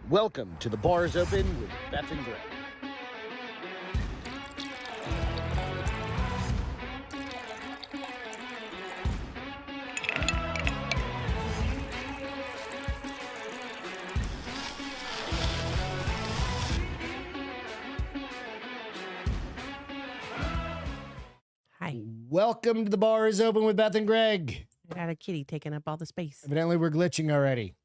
Welcome to The Bar is Open with Beth and Greg. Hi. Welcome to The Bar is Open with Beth and Greg. I got a kitty taking up all the space. Evidently, we're glitching already.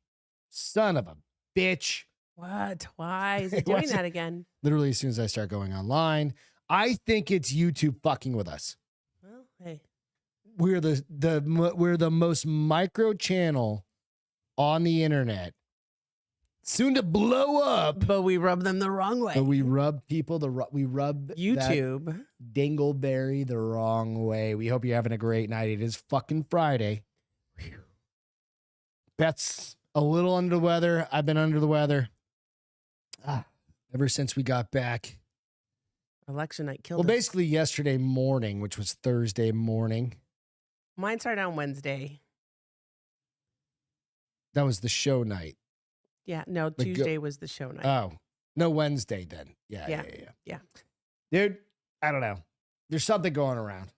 Son of a bitch. What? Why is It it doing wasn't- that again? Literally, as soon as I start going online, I think it's YouTube fucking with us. Well, hey. We're the most micro channel on the internet, soon to blow up. But we rub them the wrong way. But we rub people we rub that YouTube. dingleberry the wrong way. We hope you're having a great night. It is fucking Friday. Beth's a little under the weather. I've been under the weather. Ever since we got back. Election night killed Well, us. basically yesterday morning, which was Thursday morning. Mine started on Wednesday. That was the show night. Yeah, no, The Tuesday was the show night. Oh, no, Wednesday then. Yeah. Dude, I don't know. There's something going around.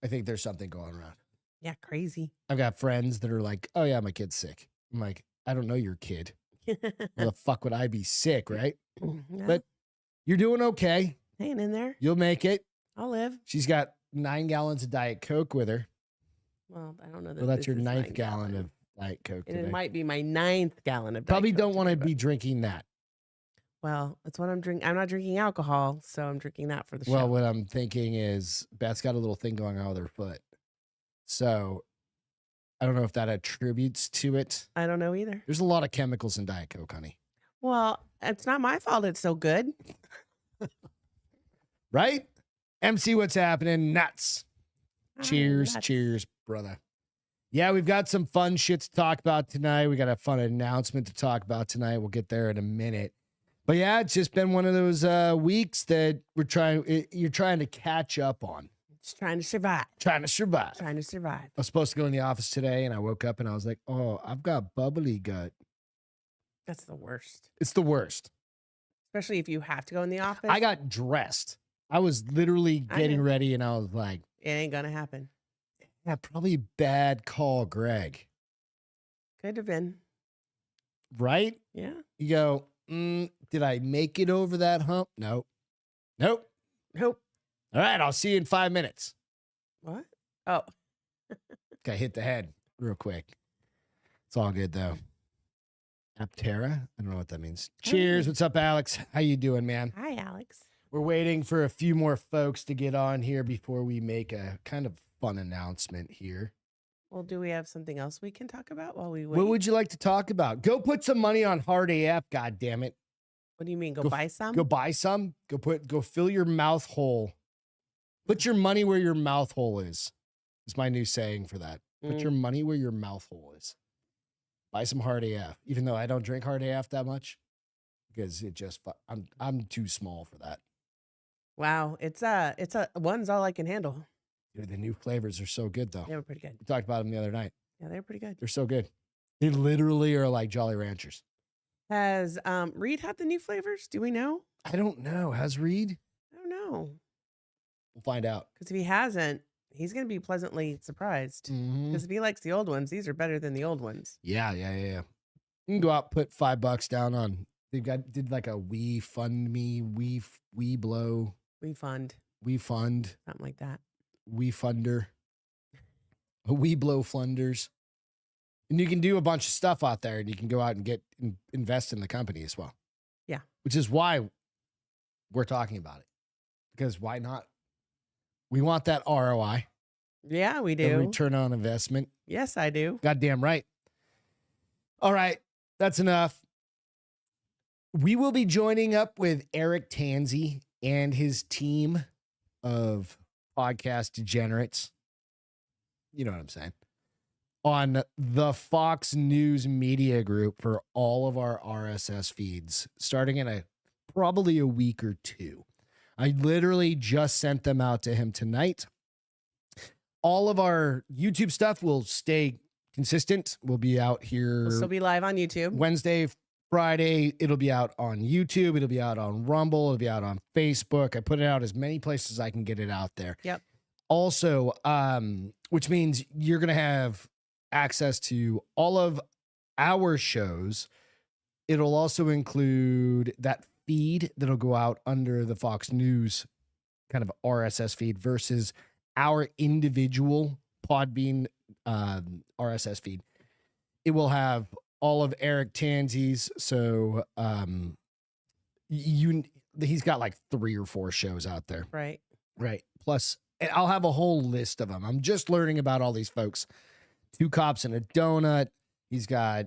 I think there's something going around. Yeah, crazy. I've got friends that are like, oh yeah, my kid's sick. I'm like, I don't know your kid. Why the fuck would I be sick, right? Yeah, But you're doing okay. hanging in there. You'll make it. I'll live. She's got 9 gallons of Diet Coke with her. Well, I don't know that Well, that's this your is 9th 9 gallon of Diet Coke And today. it might be my 9th gallon of Diet Probably Coke don't want to today, be drinking that. but- Well, that's what I'm drinking. I'm not drinking alcohol, so I'm drinking that for the Well, show. what I'm thinking is Beth's got a little thing going on with her foot. So I don't know if that attributes to it. I don't know either. There's a lot of chemicals in Diet Coke, honey. Well, it's not my fault it's so good. Right? MC, what's happening? Nuts. Cheers, Nuts. cheers, brother. Yeah, we've got some fun shit to talk about tonight. We got a fun announcement to talk about tonight. We'll get there in a minute. But yeah, it's just been one of those weeks that you're trying to catch up on. Just trying to survive. Trying to survive. Trying to survive. I was supposed to go in the office today, and I woke up and I was like, oh, I've got bubbly gut. That's the worst. It's the worst. Especially if you have to go in the office. I got dressed. I was literally I getting know. ready, and I was like, It ain't gonna happen. yeah, probably bad call, Greg. Could have been. Right? Yeah. You go, did I make it over that hump? Nope. Nope. Nope. All right, I'll see you in 5 minutes. What? Oh. Okay, hit the head real quick. It's all good though. Aptera? I don't know what that means. Cheers. What's up, Alex? How you doing, man? Hi, Alex. We're waiting for a few more folks to get on here before we make a kind of fun announcement here. Well, do we have something else we can talk about while we wait? What would you like to talk about? Go put some money on Hard AF, God damn it. What do you mean? Go Go- buy some? Go buy some. Go fill your mouth hole. Put your money where your mouth hole is. Is my new saying for that. Put your money where your mouth hole is. Buy some Hard AF. Even though I don't drink Hard AF that much, because it just I'm too small for that. Wow. It's one's all I can handle. Dude, the new flavors are so good though. They were pretty good. We talked about them the other night. Yeah, they were pretty good. They're so good. They literally are like Jolly Ranchers. Has Reed had the new flavors? Do we know? I don't know. Has Reed? I don't know. We'll find out. Because if he hasn't, he's gonna be pleasantly surprised. Mhm. Because if he likes the old ones, these are better than the old ones. Yeah. You can go out, put $5 down on. Did like a We Fund Me, We Blow, We fund We Fund, something like that. We Funder, a We Blow Funders, and you can do a bunch of stuff out there, and you can go out and invest in the company as well. Yeah. Which is why we're talking about it, because why not? We want that ROI, Yeah, we the do. return on investment. Yes, I do. Goddamn right. All right, that's enough. We will be joining up with Eric Tansey and his team of podcast degenerates. You know what I'm saying? On the Fox News Media Group for all of our RSS feeds, starting in probably a week or two. I literally just sent them out to him tonight. All of our YouTube stuff will stay consistent. We'll be out here We'll still be live on YouTube. Wednesday, Friday, it'll be out on YouTube. It'll be out on Rumble. It'll be out on Facebook. I put it out as many places as I can get it out there. Yep. Also, which means you're going to have access to all of our shows. It'll also include that feed that'll go out under the Fox News kind of RSS feed versus our individual Podbean RSS feed. It will have all of Eric Tanzi's. So he's got like 3 or 4 shows out there. Right. Right. Plus, I'll have a whole list of them. I'm just learning about all these folks. 2 Cops and a Donut. He's got,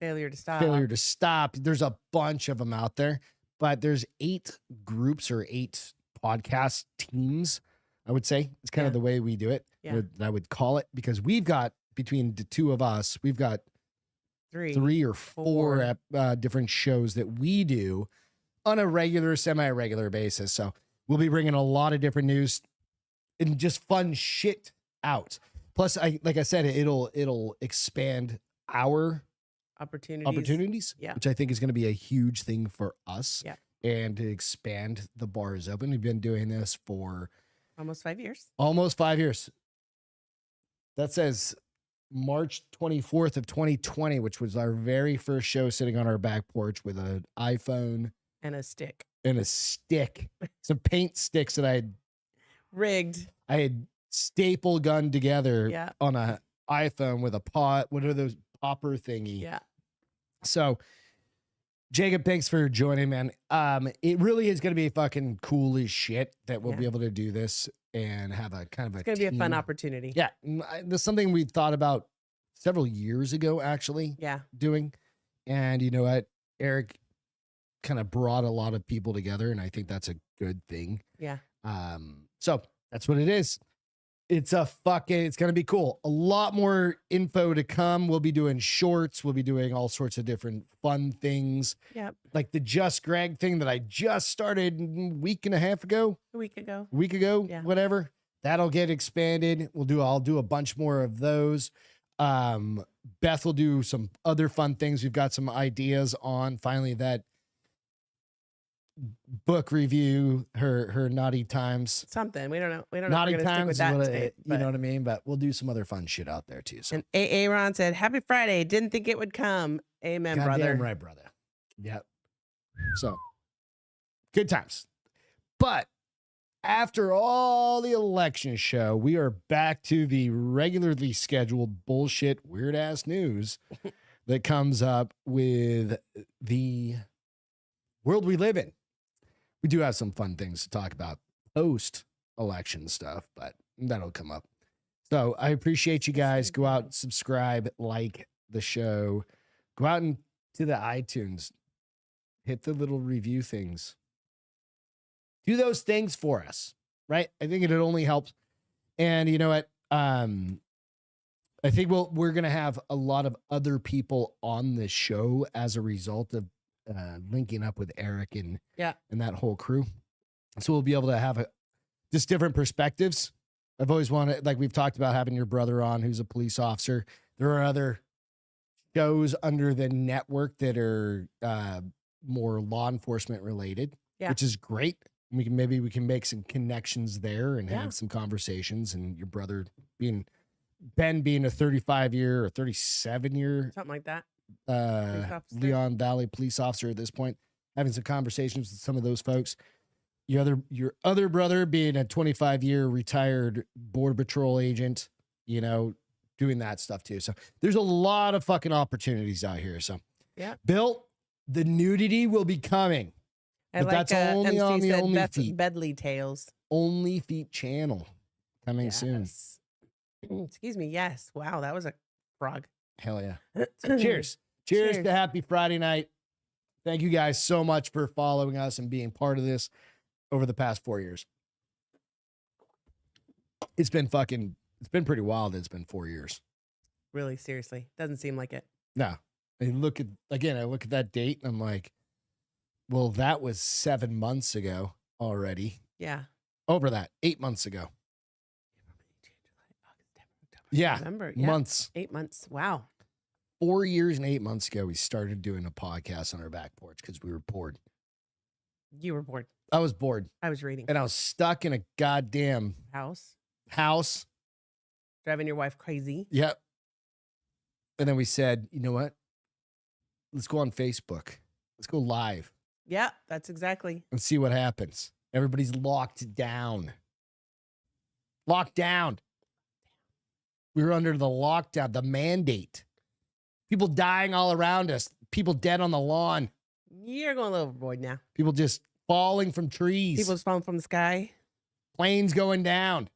Failure to Stop. Failure to Stop. There's a bunch of them out there, but there's 8 groups or 8 podcast teams, I would say. It's kind of the way we do it. Yeah. I would call it, because we've got, between the 2 of us, we've got 3 or 4 different shows that we do on a regular, semi-regular basis. So we'll be bringing a lot of different news and just fun shit out. Plus, like I said, it'll expand our opportunities, which I think is going to be a huge thing for us. Yeah. And to expand the bars open. We've been doing this for almost 5 years. Almost 5 years. That says March 24th of 2020, which was our very first show, sitting on our back porch with an iPhone and a stick. Some paint sticks that I had rigged. I had staple gunned together on a iPhone with a pot. What are those popper thingy? Yeah. So, Jacob, thanks for joining, man. It really is going to be fucking cool as shit that we'll be able to do this and have a kind of a. It's going to be a fun opportunity. Yeah, there's something we thought about several years ago, actually. Yeah. Doing, and you know what, Eric kind of brought a lot of people together, and I think that's a good thing. Yeah. So that's what it is. It's going to be cool. A lot more info to come. We'll be doing shorts. We'll be doing all sorts of different fun things. Yep. Like the Just Greg thing that I just started a week and a half ago. A week ago. Yeah. Whatever. That'll get expanded. I'll do a bunch more of those. Beth will do some other fun things. We've got some ideas on finally that book review, her Naughty Times. Something. We don't know. We don't Naughty know if we're Times, stick with that today, you know what I mean? But we'll do some other fun shit out there too. So. And Aaron said, "Happy Friday. Didn't think it would come." Amen, brother. Goddamn right, brother. Yep. So good times. But after all the election show, we are back to the regularly scheduled bullshit, weird ass news that comes up with the world we live in. We do have some fun things to talk about post-election stuff, but that'll come up. So I appreciate you guys. Go out, subscribe, like the show. Go out and to the iTunes. Hit the little review things. Do those things for us, right? I think it only helps. And you know what? I think we're going to have a lot of other people on the show as a result of linking up with Eric and that whole crew. So we'll be able to have just different perspectives. I've always wanted, like we've talked about, having your brother on who's a police officer. There are other shows under the network that are more law enforcement related, which is great. Maybe we can make some connections there and have some conversations. And your brother Ben being a 35-year or 37-year, something like that. Leon Valley police officer at this point, having some conversations with some of those folks. Your other brother being a 25-year retired border patrol agent, doing that stuff too. So there's a lot of fucking opportunities out here. So Bill, the nudity will be coming. But that's only on the Only Feet Bedley Tales. Only Feet channel coming soon. Excuse me. Yes. Wow, that was a frog. Hell yeah. Cheers to happy Friday night. Thank you guys so much for following us and being part of this over the past 4 years. It's been pretty wild. It's been 4 years. Really, seriously. Doesn't seem like it. No. I look at that date and I'm like, well, that was 7 months ago already. Yeah. Over that, 8 months ago. Yeah. November. Months. 8 months. Wow. 4 years and 8 months ago, we started doing a podcast on our back porch because we were bored. You were bored. I was bored. I was reading. And I was stuck in a goddamn house. Driving your wife crazy. Yep. And then we said, you know what? Let's go on Facebook. Let's go live. Yeah, that's exactly. And see what happens. Everybody's locked down. Locked down. We were under the lockdown, the mandate. People dying all around us. People dead on the lawn. You're going overboard now. People just falling from trees. People's falling from the sky. Planes going down.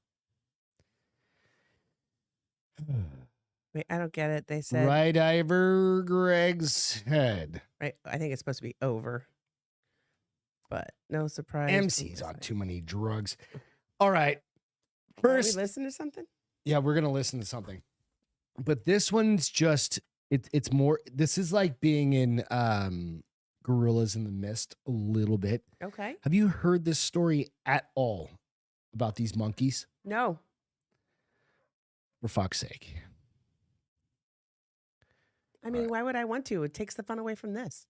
Wait, I don't get it. They said Right over Greg's head. right. I think it's supposed to be over. But no surprise. MC's on too many drugs. All right. Are we First, listen to something? yeah, we're going to listen to something. But this one's just, it's more, this is like being in Gorillas in the Mist a little bit. Okay. Have you heard this story at all about these monkeys? No. For fuck's sake. I mean, why would I want to? It takes the fun away from this.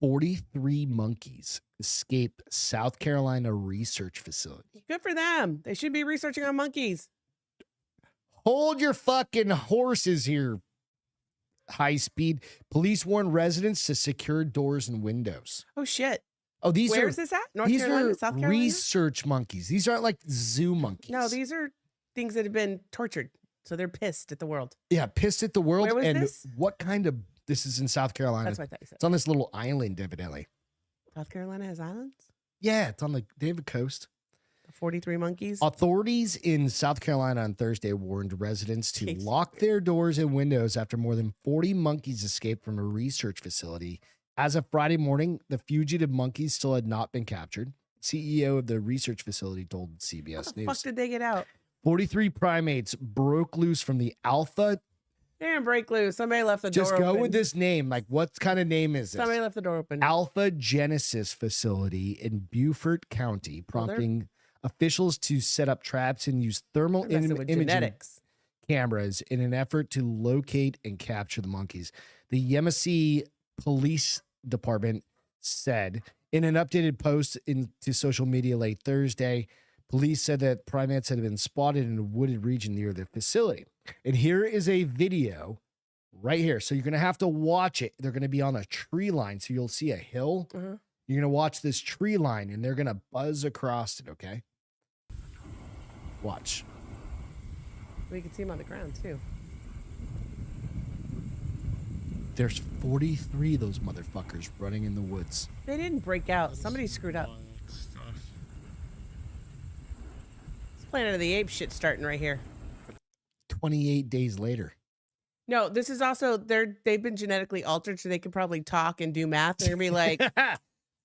43 monkeys escaped South Carolina research facility. Good for them. They should be researching on monkeys. Hold your fucking horses here. High speed. Police warn residents to secure doors and windows. Oh, shit. Oh, Where's this at? North Carolina? South Carolina? Research monkeys. These aren't like zoo monkeys. No, these are things that have been tortured. So they're pissed at the world. Yeah, pissed at the world. Where was and this? what kind of, this is in South Carolina. That's what I thought you said. It's on this little island, evidently. South Carolina has islands? Yeah, it's on the, they have a coast. 43 monkeys? Authorities in South Carolina on Thursday warned residents to Jeez. lock their doors and windows after more than 40 monkeys escaped from a research facility. As of Friday morning, the fugitive monkeys still had not been captured. CEO of the research facility told CBS How the News. fuck did they get out? 43 primates broke loose from the Alpha. They didn't break loose. Somebody left the door Just open. go with this name. Like, what kind of name is this? Somebody left the door open. Alpha Genesis facility in Beaufort County, prompting officials to set up traps and use thermal They're messing with genetics. cameras in an effort to locate and capture the monkeys. The Yemassee Police Department said in an updated post into social media late Thursday, police said that primates had been spotted in a wooded region near the facility. And here is a video right here. So you're going to have to watch it. They're going to be on a tree line. So you'll see a hill. Uh-huh. You're going to watch this tree line and they're going to buzz across it. Okay. Watch. We can see them on the ground too. There's 43 of those motherfuckers running in the woods. They didn't break out. Somebody screwed up. It's Planet of the Apes shit starting right here. 28 days later. No, this is also they've been genetically altered so they can probably talk and do math. They're gonna be like,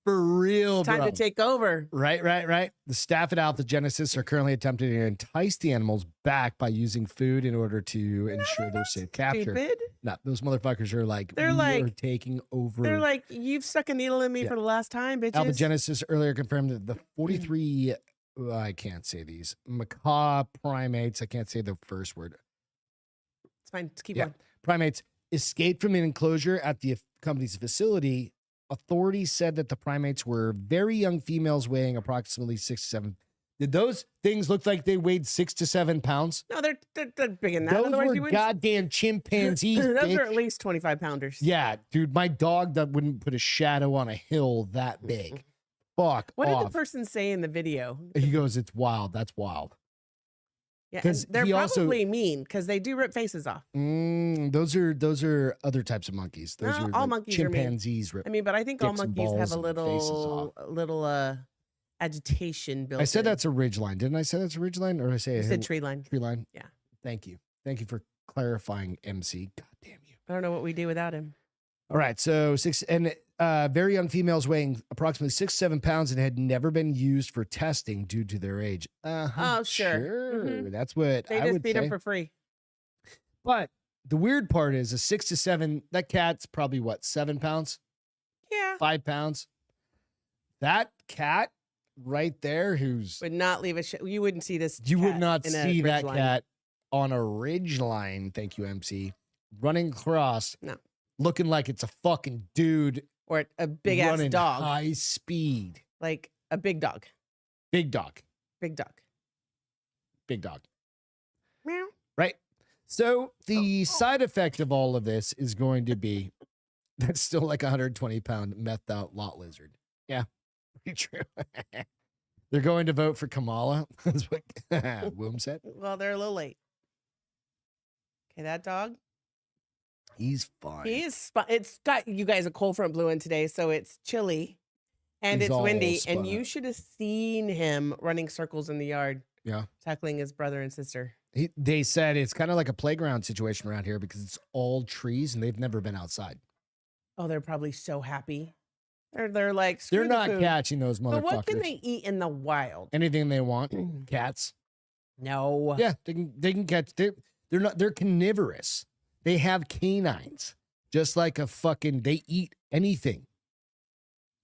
For real, time bro. to take over. Right. The staff at Alpha Genesis are currently attempting to entice the animals back by using food in order to ensure their safe capture. Stupid. No, those motherfuckers are like, They're we like- are taking over. They're like, you've stuck a needle in me for the last time, bitches. Alpha Genesis earlier confirmed that the 43, I can't say these, macaw primates, I can't say the first word, It's fine. Let's keep going. primates escaped from an enclosure at the company's facility. Authorities said that the primates were very young females weighing approximately 6 to 7. Did those things look like they weighed 6 to 7 pounds? No, they're big in that. Those Otherwise, you were wouldn't. goddamn chimpanzees. Those bitch. are at least 25 pounders. Yeah, dude, my dog that wouldn't put a shadow on a hill that big. Fuck What did off. the person say in the video? He goes, it's wild. That's wild. Yeah, 'Cause and they're he also- probably mean because they do rip faces off. Those are other types of monkeys. Those No, are all like monkeys are mean. chimpanzees. I mean, but I think all dicks and monkeys have balls a and faces little agitation built. I said in. that's a ridge line. Didn't I say that's a ridge line? Or did I say You a said hill- tree line. tree line? Yeah. Thank you. Thank you for clarifying, MC. God damn you. I don't know what we do without him. All right. So very young females weighing approximately 6 to 7 pounds and had never been used for testing due to their age. Oh, sure. Mhm. That's what They I just would feed say. them for free. But the weird part is a 6 to 7, that cat's probably what, 7 pounds, Yeah. 5 pounds. That cat right there, who's Would not leave a shit. You wouldn't see this. you would cat not in a see that ridge line. cat on a ridge line. Thank you, MC. running across, No. looking like it's a fucking dude Or a big ass running dog. high speed. Like a big dog. Big dog. Big dog. Big dog. Meow. Right? So the side effect of all of this is going to be that's still like a 120-pound methed out lot lizard. Yeah, pretty true. They're going to vote for Kamala. That's what Womb said. Well, they're a little late. Okay, that dog. He's fine. He is. It's got you guys a cold front blew in today, so it's chilly and He's it's all windy. spun And you up. should have seen him running circles in the yard, Yeah. tackling his brother and sister. They said it's kind of like a playground situation around here because it's all trees and they've never been outside. Oh, they're probably so happy. They're like screw They're the not food. catching those motherfuckers. But what can they eat in the wild? Anything they want. Cats. No. Yeah, they can catch. They're carnivorous. They have canines, just like a fucking. They eat anything.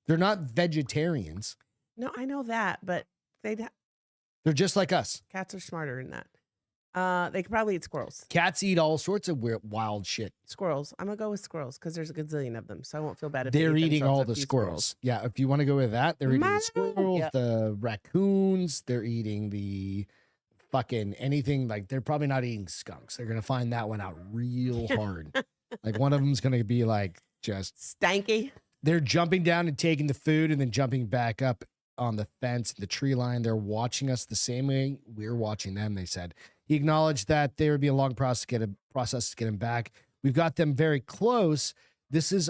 They're not vegetarians. No, I know that, but They're just like us. cats are smarter than that. They could probably eat squirrels. Cats eat all sorts of weird, wild shit. Squirrels. I'm gonna go with squirrels because there's a gazillion of them, so I won't feel bad if They're they eat eating themselves all a the few squirrels. Yeah, if you want to go with that, they're eating the Mama. squirrels, Yep. the raccoons. They're eating the fucking anything. Like they're probably not eating skunks. They're gonna find that one out real hard. Like one of them's gonna be like just Stanky. they're jumping down and taking the food and then jumping back up on the fence, the tree line. They're watching us the same way we're watching them, they said. He acknowledged that there would be a long process to get him back. We've got them very close. This is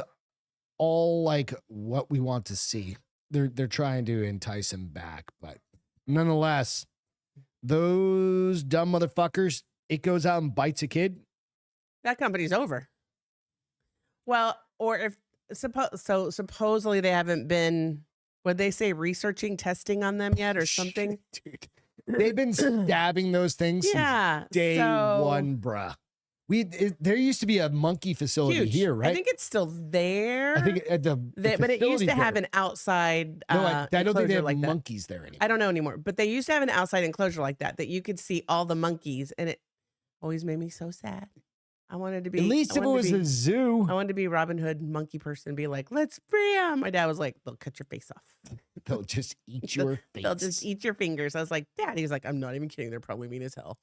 all like what we want to see. They're trying to entice him back, but nonetheless, those dumb motherfuckers, it goes out and bites a kid. That company's over. Well, or if supposedly they haven't been, would they say researching testing on them yet or something? Dude. They've been stabbing those things Yeah. since day so one, bruh. There used to be a monkey facility huge. here, right? I think it's still there. I think at the but it used to facility's have there. an outside No, I don't think they enclosure have like that. monkeys there anymore. I don't know anymore, but they used to have an outside enclosure like that you could see all the monkeys, and it always made me so sad. I wanted to be. At least I if it wanted was to be, a zoo, I wanted to be Robin Hood monkey person and be like, let's free them. My dad was like, they'll cut your face off. they'll just eat your face. They'll just eat your fingers. I was like, Dad. He's like, I'm not even kidding. They're probably mean as hell.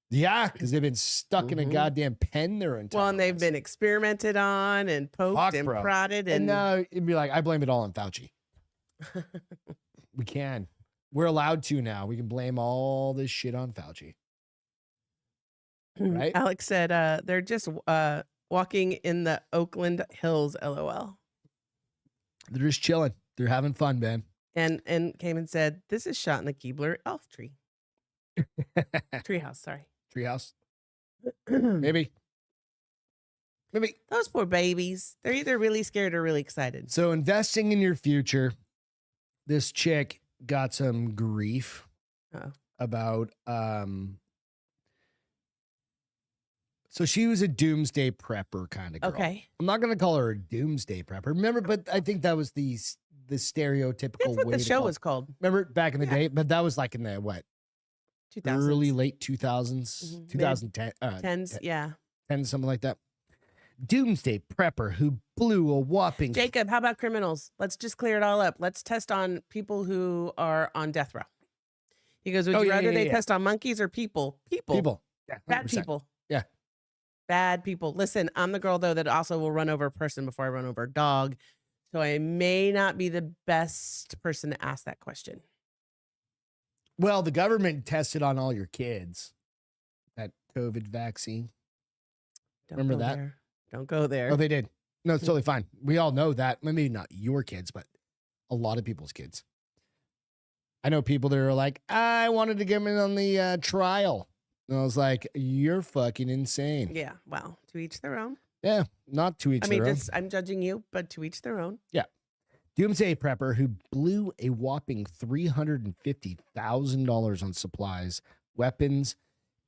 Yeah, because they've been stuck in a Mhm. goddamn pen their entire Well, and they've lives. been experimented on and poked Fuck, and bro. prodded. And And it'd be like, I blame it all on Fauci. We can. We're allowed to now. We can blame all this shit on Fauci. Right? Alex said they're just walking in the Oakland Hills, LOL. They're just chilling. They're having fun, man. And came and said, this is shot in the Keebler elf tree. Treehouse, sorry. Treehouse. Maybe. Those poor babies. They're either really scared or really excited. So investing in your future, this chick got some grief Uh-oh. about so she was a doomsday prepper kind of girl. Okay. I'm not gonna call her a doomsday prepper. Remember, but I think that was the stereotypical That's what way the to show call was called. Remember back in the Yeah. day, but that was like in the what 2000s. early late 2000s, Mhm. 2010, 10s. Yeah. 10, something like that. Doomsday prepper who blew a whopping Jacob, how about criminals? Let's just clear it all up. Let's test on people who are on death row. He goes, would Oh, you yeah, rather yeah, they yeah. test on monkeys or people? people. Yeah, Bad 100%. people. Yeah. Bad people. Listen, I'm the girl, though, that also will run over a person before I run over a dog. So I may not be the best person to ask that question. Well, the government tested on all your kids that COVID vaccine. Don't Remember go that? there. Don't go there. Oh, they did. No, it's totally fine. We all know that. Maybe not your kids, but a lot of people's kids. I know people that are like, I wanted to get them in on the trial. And I was like, you're fucking insane. Yeah. Well, to each their own. Yeah, not to each I mean, their own. just I'm judging you, but to each their own. Doomsday prepper who blew a whopping $350,000 on supplies, weapons,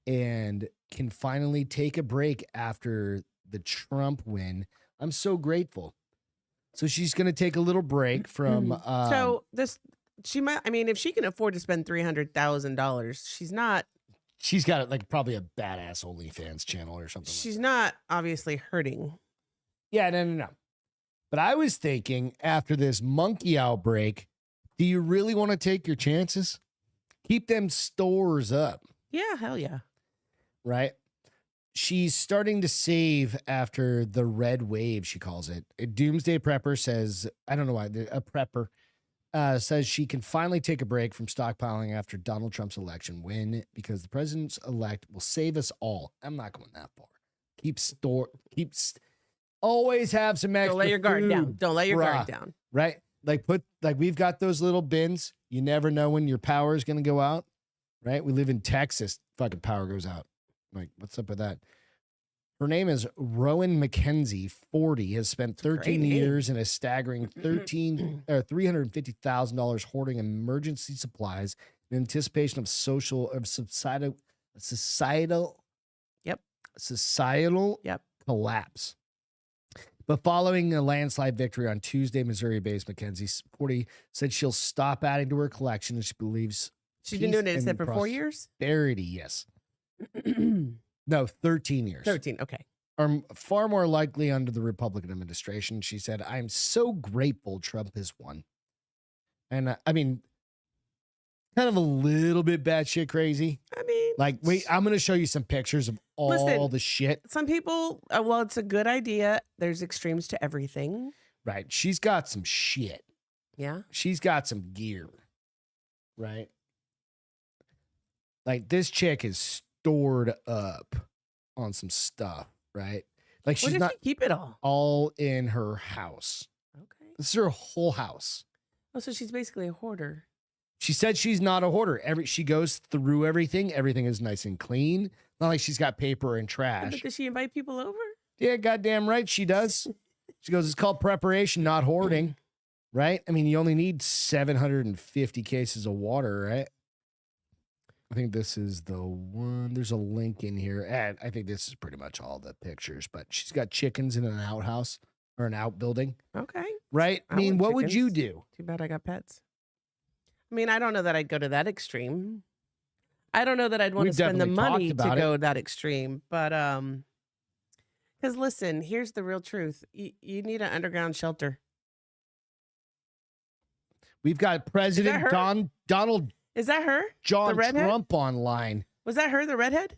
and can finally take a break after the Trump win. I'm so grateful. So she's going to take a little break from. So she might. I mean, if she can afford to spend $300,000, she's not She's got like probably a badass OnlyFans channel or something. She's not obviously hurting. Yeah, no. But I was thinking after this monkey outbreak, do you really want to take your chances? Keep them stores up. Yeah, hell yeah. Right? She's starting to save after the red wave, she calls it. A doomsday prepper says, I don't know why, a prepper says she can finally take a break from stockpiling after Donald Trump's election win because the president's-elect will save us all. I'm not going that far. Always have some extra Don't let your guard food, down. Don't let your bruh. guard down. Right? Like we've got those little bins. You never know when your power is going to go out. Right? We live in Texas. Fucking power goes out. Like, what's up with that? Her name is Rowan McKenzie, 40, has spent 13 years in a staggering $350,000 hoarding emergency supplies in anticipation of societal collapse. But following a landslide victory on Tuesday, Missouri-based McKenzie, 40, said she'll stop adding to her collection and she believes she's been doing it for 4 years? Prosperity, yes. No, 13 years. 13, okay. Are far more likely under the Republican administration. She said, I'm so grateful Trump has won. And I mean, kind of a little bit batshit crazy. I mean, like, wait, I'm going to show you some pictures of all the shit. Some people, well, it's a good idea. There's extremes to everything. Right. She's got some shit. Yeah. She's got some gear. Right. Like, this chick is stored up on some stuff, right? Like, she's not she keep it all in her house. Okay. This is her whole house. Oh, so she's basically a hoarder. She said she's not a hoarder. She goes through everything. Everything is nice and clean. Not like she's got paper and trash. But does she invite people over? Yeah, goddamn right she does. She goes, it's called preparation, not hoarding, right? I mean, you only need 750 cases of water, right? I think this is the one. There's a link in here. And I think this is pretty much all the pictures, but she's got chickens in an outhouse or an outbuilding. Okay. Right? I mean, what would you do? Too bad I got pets. I mean, I don't know that I'd go to that extreme. I don't know that I'd want to spend the money to go that extreme, but because listen, here's the real truth: you need an underground shelter. We've got President Donald. Is that her? John Trump online. Was that her, the redhead?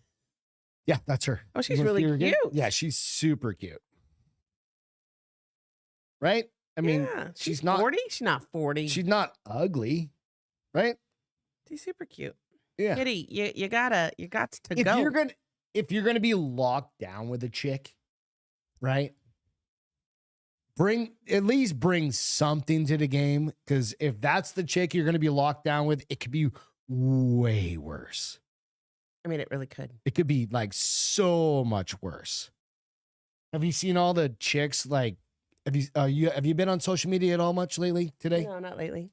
Yeah, that's her. Oh, she's really cute. Yeah, she's super cute. Right? I mean, yeah. she's not 40. She's not 40. She's not ugly. Right? She's super cute. Yeah. Kitty, you got to go. If you're gonna be locked down with a chick, right? At least bring something to the game. Because if that's the chick you're gonna be locked down with, it could be way worse. I mean, it really could. It could be like so much worse. Have you seen all the chicks like have you been on social media at all much lately today? No, not lately.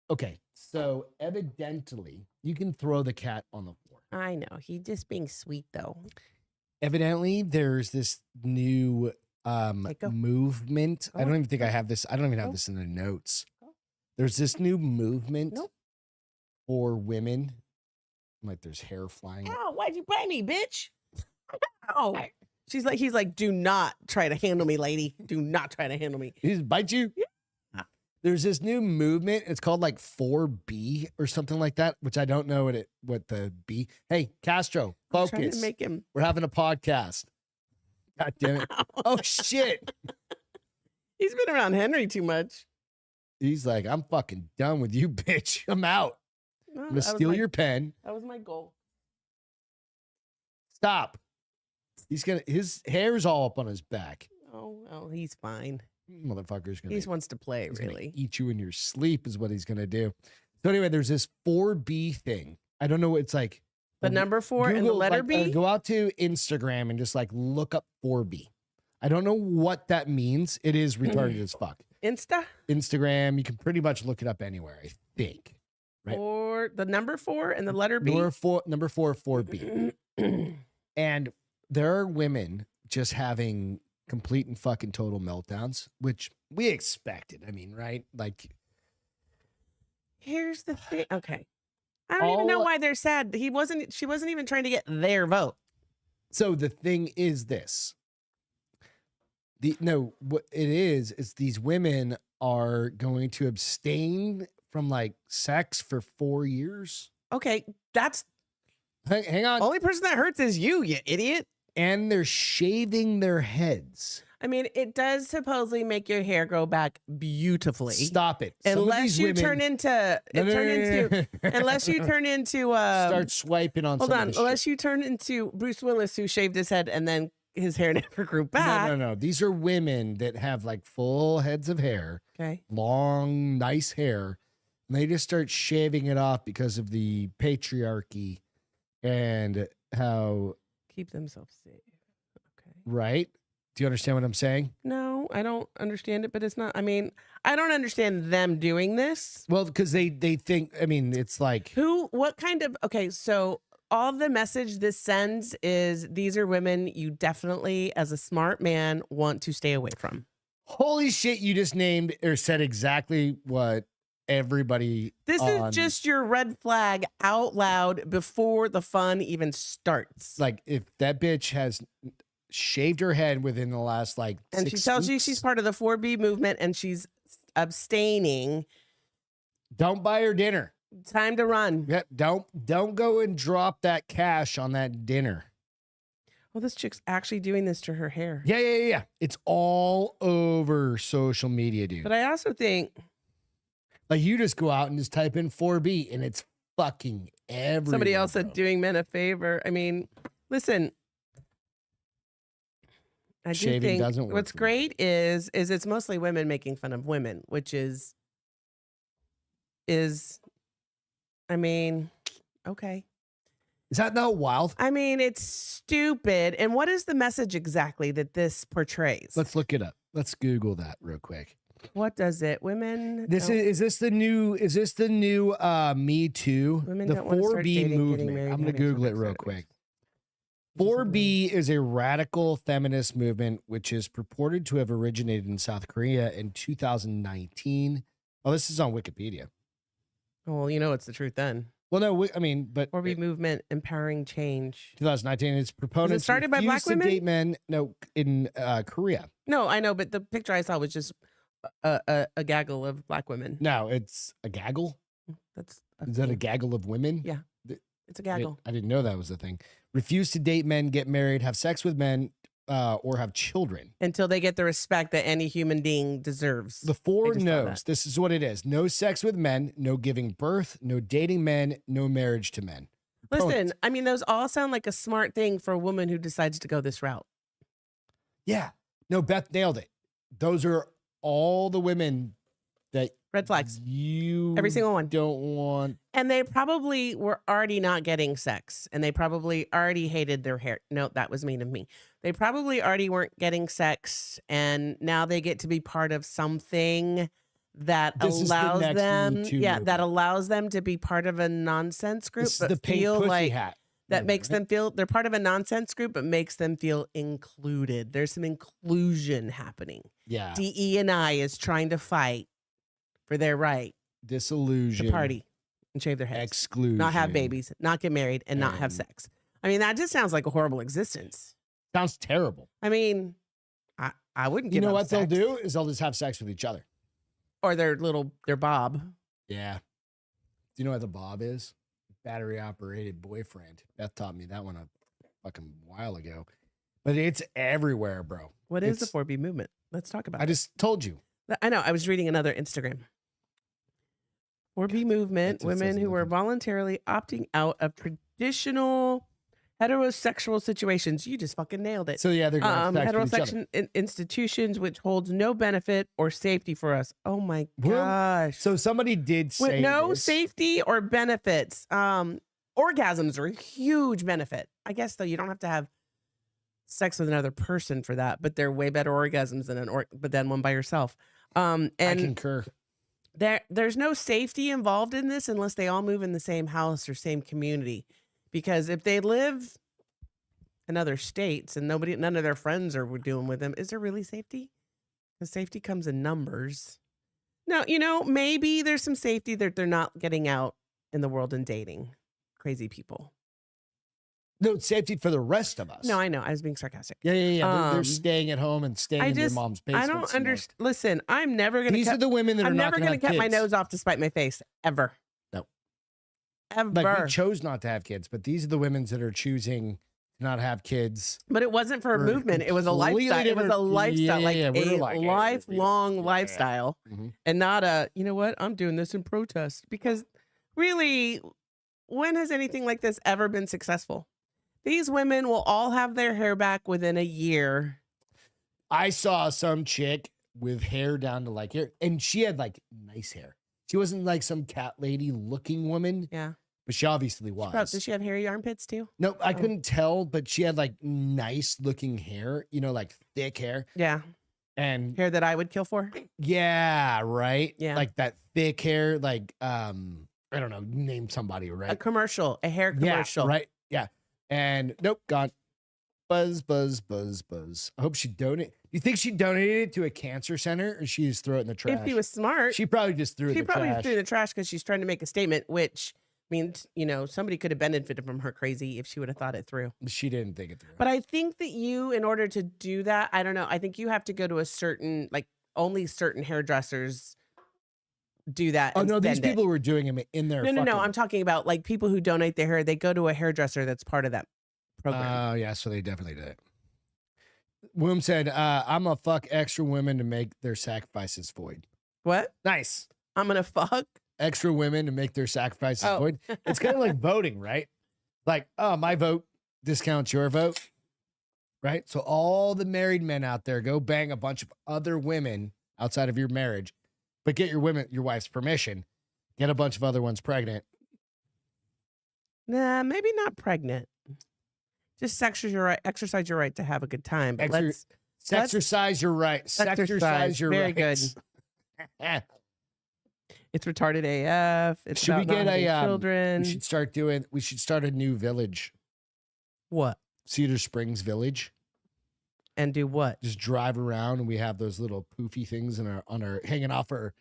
Okay. So evidently, you can throw the cat on the floor. I know. He's just being sweet, though. Evidently, there's this new movement. I don't even think I have this. I don't even have this in the notes. There's this new movement for women. Like there's hair flying. Ow, why'd you bite me, bitch? Oh. He's like, do not try to handle me, lady. Do not try to handle me. He just bite you? Yeah. There's this new movement. It's called like 4B or something like that, which I don't know what the B. Hey, Castro, focus. I'm trying to make him. We're having a podcast. God damn it. Oh, shit. He's been around Henry too much. He's like, I'm fucking done with you, bitch. I'm out. I'm going to steal your pen. That was my goal. Stop. His hair's all up on his back. Oh, well, he's fine. Motherfucker's gonna. He just wants to play, really. Eat you in your sleep is what he's gonna do. So anyway, there's this 4B thing. I don't know what it's like. The number 4 and the letter B? Go out to Instagram and just like look up 4B. I don't know what that means. It is retarded as fuck. Instagram. You can pretty much look it up anywhere, I think. Right? Or the number 4 and the letter B? Number 4, 4B. And there are women just having complete and fucking total meltdowns, which we expected. I mean, right? Like, here's the thing. Okay. I don't even know why they're sad. She wasn't even trying to get their vote. So the thing is this. What it is these women are going to abstain from like sex for 4 years. Okay, that's hang on. Only person that hurts is you idiot. And they're shaving their heads. I mean, it does supposedly make your hair grow back beautifully. Stop it. Unless you turn into start swiping on. Hold on. Unless you turn into Bruce Willis, who shaved his head and then his hair never grew back. No. These are women that have like full heads of hair. Okay. Long, nice hair. And they just start shaving it off because of the patriarchy and how keep themselves safe. Okay. Right? Do you understand what I'm saying? No, I don't understand it, but it's not. I mean, I don't understand them doing this. Well, because they think, I mean, it's like what kind of, okay, so all the message this sends is these are women you definitely, as a smart man, want to stay away from. Holy shit, you just named or said exactly what everybody. This is just your red flag out loud before the fun even starts. Like, if that bitch has shaved her head within the last like and 6 she tells weeks, you she's part of the 4B movement and she's abstaining, don't buy her dinner. Time to run. Yeah, don't go and drop that cash on that dinner. Well, this chick's actually doing this to her hair. Yeah. It's all over social media, dude. But I also think, like, you just go out and just type in 4B and it's fucking everywhere. Somebody else said doing men a favor. I mean, listen, I do think doesn't work. What's great is it's mostly women making fun of women, which is, I mean, okay. Is that not wild? I mean, it's stupid. And what is the message exactly that this portrays? Let's look it up. Let's Google that real quick. What does it? Women. Is this the new Me Too? Women the don't want to start 4B dating, movement. married, I'm going to Google it real quick. 4B is a radical feminist movement which is purported to have originated in South Korea in 2019. Oh, this is on Wikipedia. Well, you know it's the truth then. Well, no, I mean, but 4B movement, empowering change. 2019. Its proponents started by black women? to date men. No, in Korea. No, I know, but the picture I saw was just a gaggle of black women. No, it's a gaggle. Is that a gaggle of women? Yeah, it's a gaggle. I didn't know that was a thing. Refuse to date men, get married, have sex with men, or have children until they get the respect that any human being deserves. The 4 no's. This is what it is: no sex with men, no giving birth, no dating men, no marriage to men. Listen, I mean, those all sound like a smart thing for a woman who decides to go this route. Yeah, no, Beth nailed it. Those are all the women that red flags. Every single one don't want. And they probably were already not getting sex, and they probably already hated their hair. No, that was mean of me. They probably already weren't getting sex, and now they get to be part of something that allows them, that allows them to be part of a nonsense group, but feel like that makes them feel they're part of a nonsense group, but makes them feel included. There's some inclusion happening. Yeah, DE&I is trying to fight for their right, disillusion, to party and shave their heads, exclusion, not have babies, not get married, and not have sex. I mean, that just sounds like a horrible existence. Sounds terrible. I mean, I wouldn't give You know up what sex. they'll do is they'll just have sex with each other. Or their Bob. Yeah. Do you know what the Bob is? Battery operated boyfriend. Beth taught me that one a fucking while ago. But it's everywhere, bro. What is the 4B movement? Let's talk about it. I just told you. I know. I was reading another Instagram. 4B movement, women who were voluntarily opting out of traditional heterosexual situations. You just fucking nailed it. So yeah, they're going to heterosexual institutions which holds no benefit or safety for us. Oh my gosh. So somebody did say with no safety or benefits. Orgasms are a huge benefit. I guess though you don't have to have sex with another person for that, but they're way better orgasms than one by yourself. And I concur. There's no safety involved in this unless they all move in the same house or same community. Because if they live in other states and none of their friends are doing with them, is there really safety? Because safety comes in numbers. Now, maybe there's some safety that they're not getting out in the world in dating. Crazy people. No, it's safety for the rest of us. No, I know. I was being sarcastic. Yeah. They're staying at home and staying in their mom's basement. I don't understand. Listen, I'm never going to. These are the women that are not going to cut my nose off to spite my face ever. No. Ever. Like, we chose not to have kids, but these are the women that are choosing to not have kids. But it wasn't for a movement. It was a lifestyle. It was a lifestyle, lifelong lifestyle, and not a, you know what, I'm doing this in protest. Because really, when has anything like this ever been successful? These women will all have their hair back within a year. I saw some chick with hair down to like here, and she had like nice hair. She wasn't like some cat lady looking woman. Yeah. But she obviously was. Does she have hairy armpits too? No, I couldn't tell, but she had like nice looking hair, like thick hair. Yeah. And hair that I would kill for? Yeah, right? Yeah. Like that thick hair, like I don't know, name somebody, right? A hair commercial. Yeah, right. Yeah. And nope, gone. Buzz. I hope she donated. You think she donated it to a cancer center, or she just threw it in the trash? If she was smart. She probably just threw it in the trash. She probably threw it in the trash because she's trying to make a statement, which means, somebody could have benefited from her crazy if she would have thought it through. She didn't think it through. But I think that in order to do that, I don't know. I think you have to go to a certain, only certain hairdressers do that. Oh, no, these people were doing them in their No. I'm talking about people who donate their hair. They go to a hairdresser that's part of that program. Oh, yeah. So they definitely did it. Womb said, I'm going to fuck extra women to make their sacrifices void. What? Nice. I'm going to fuck extra women to make their sacrifices void. It's kind of like voting, right? Like, oh, my vote discounts your vote, right? So all the married men out there, go bang a bunch of other women outside of your marriage, but get your wife's permission. Get a bunch of other ones pregnant. Nah, maybe not pregnant. Just exercise your right to have a good time. But exercise your right. Exercise your right. Very good. It's retarded AF. It's should we get children? We should start a new village. What? Cedar Springs Village. And do what? Just drive around, and we have those little poofy things on our hanging off our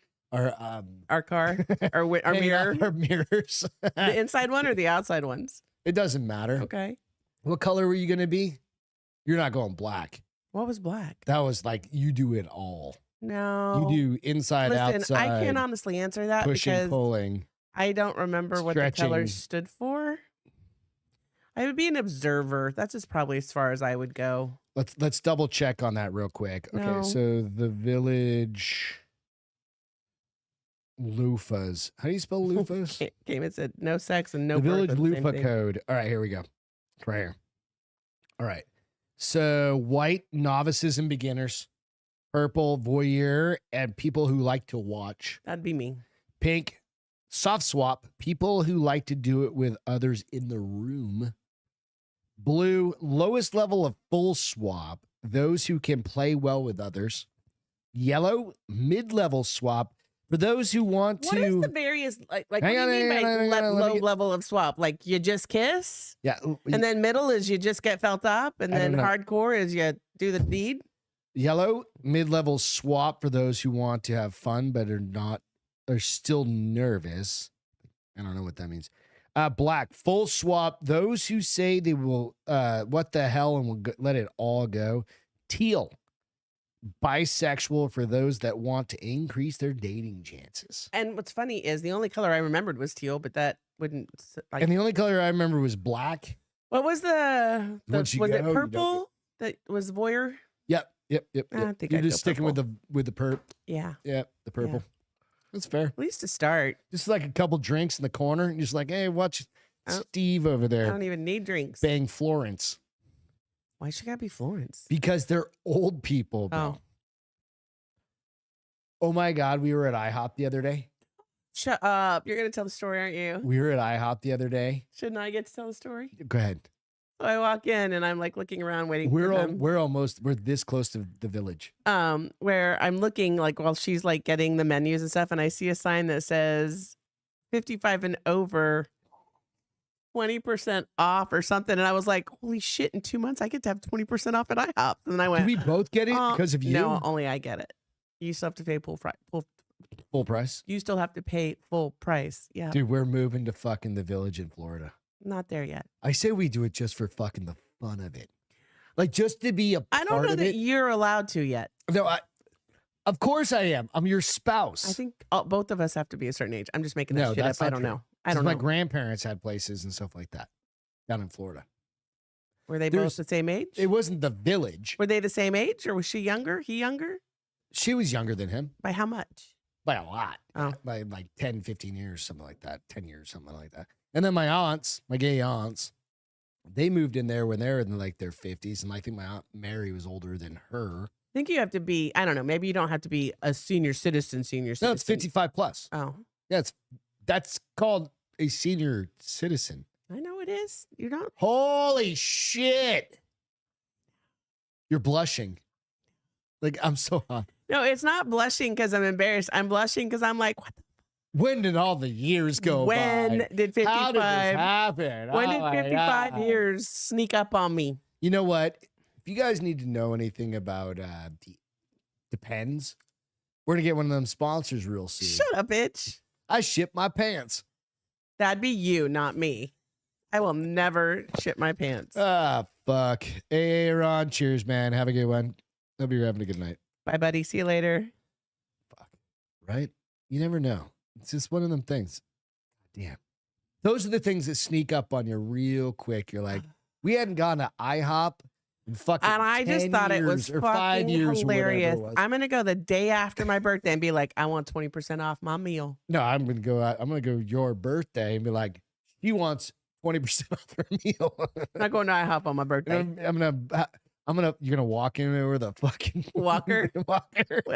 car, our mirror, our mirrors. The inside one or the outside ones? It doesn't matter. Okay. What color were you going to be? You're not going black. What was black? That was like, you do it all. No. You do inside, outside. I can't honestly answer that pushing, pulling. I don't remember what the colors stood for. I would be an observer. That's probably as far as I would go. Let's double check on that real quick. Okay, no. So the village loofahs. How do you spell loofahs? Game it said no sex and no. The village loofah code. All right, here we go. It's right here. All right. So white, novices and beginners. Purple, voyeur, and people who like to watch. That'd be me. Pink, soft swap, people who like to do it with others in the room. Blue, lowest level of full swap, those who can play well with others. Yellow, mid-level swap, for those who want to. What is the various, what do you mean by low level of swap? Like you just kiss? Yeah. And then middle is you just get felt up, and then hardcore is you do the deed? Yellow, mid-level swap for those who want to have fun but are still nervous. I don't know what that means. Black, full swap, those who say they will what the hell and will let it all go. Teal, bisexual for those that want to increase their dating chances. And what's funny is the only color I remembered was teal, but that wouldn't. And the only color I remember was black. What was was it purple that was voyeur? Yep. I think you're just sticking with the perp. Yeah. Yep, the purple. Yeah. That's fair. At least to start. Just like a couple drinks in the corner, and just like, hey, watch Steve over there. I don't even need drinks. Bang Florence. Why should I be Florence? Because they're old people, bro. Oh my God, we were at IHOP the other day. Shut up. You're going to tell the story, aren't you? We were at IHOP the other day. Shouldn't I get to tell the story? Go ahead. So I walk in and I'm like looking around waiting for them. We're this close to the village. Where I'm looking while she's getting the menus and stuff, and I see a sign that says 55 and over 20% off or something. And I was like, holy shit, in 2 months I get to have 20% off at IHOP. And I went, did we both get it because of you? No, only I get it. You still have to pay Full price. You still have to pay full price. Yeah. Dude, we're moving to fucking the Village in Florida. Not there yet. I say we do it just for fucking the fun of it. Like, just to be a part of it. I don't know that you're allowed to yet. No, of course I am. I'm your spouse. I think both of us have to be a certain age. I'm just making that shit up. I don't know. I don't know. My grandparents had places and stuff like that down in Florida. Were they both the same age? It wasn't the Village. Were they the same age, or was she younger? He younger? She was younger than him. By how much? By a lot. Oh. By like 10, 15 years, something like that. 10 years, something like that. And then my aunts, my gay aunts, they moved in there when they were in like their 50s. And I think my Aunt Mary was older than her. I think you have to be, I don't know, maybe you don't have to be a senior citizen. No, it's 55 plus. Oh. Yeah, that's called a senior citizen. I know it is. You're not. Holy shit. You're blushing. Like, I'm so hot. No, it's not blushing because I'm embarrassed. I'm blushing because I'm like, what the? When did all the years go by? When did 55? How did this happen? When did 55 years sneak up on me? You know what? If you guys need to know anything about Depends, we're going to get one of them sponsors real soon. Shut up, bitch. I shit my pants. That'd be you, not me. I will never shit my pants. Ah, fuck. Hey, Ron. Cheers, man. Have a good one. Hope you're having a good night. Bye, buddy. See you later. Fuck. Right? You never know. It's just one of them things. Damn. Those are the things that sneak up on you real quick. You're like, we hadn't gone to IHOP in fucking and I just thought it was or fucking 5 years hilarious. Or I'm gonna go the day after my birthday and be like, I want 20% off my meal. No, I'm gonna go out. I'm gonna go your birthday and be like, he wants 20% off her meal. I'm not going to IHOP on my birthday. You're gonna walk in there with a fucking walker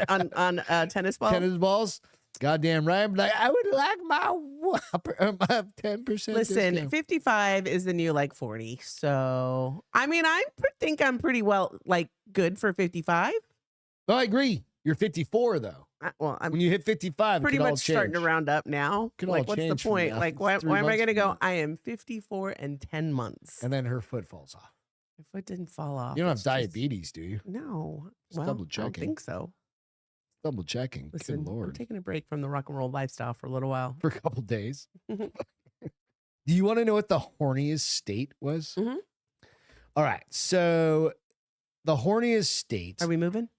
on tennis balls. Tennis balls. Goddamn right. I'm like, I would like my 10%. Listen, discount. 55 is the new like 40. So I mean, I think I'm pretty well like good for 55. No, I agree. You're 54 though. I'm when you hit 55, pretty much starting to round up now. Like, what's the point? Like, why am I going to go? I am 54 and 10 months. And then her foot falls off. My foot didn't fall off. You don't have diabetes, do you? No. Well, double checking. I don't think so. Double checking. Listen, good Lord. I'm taking a break from the rock and roll lifestyle for a little while. For a couple days. Do you want to know what the horniest state was? Mm-hmm. All right. So the horniest state. Are we moving?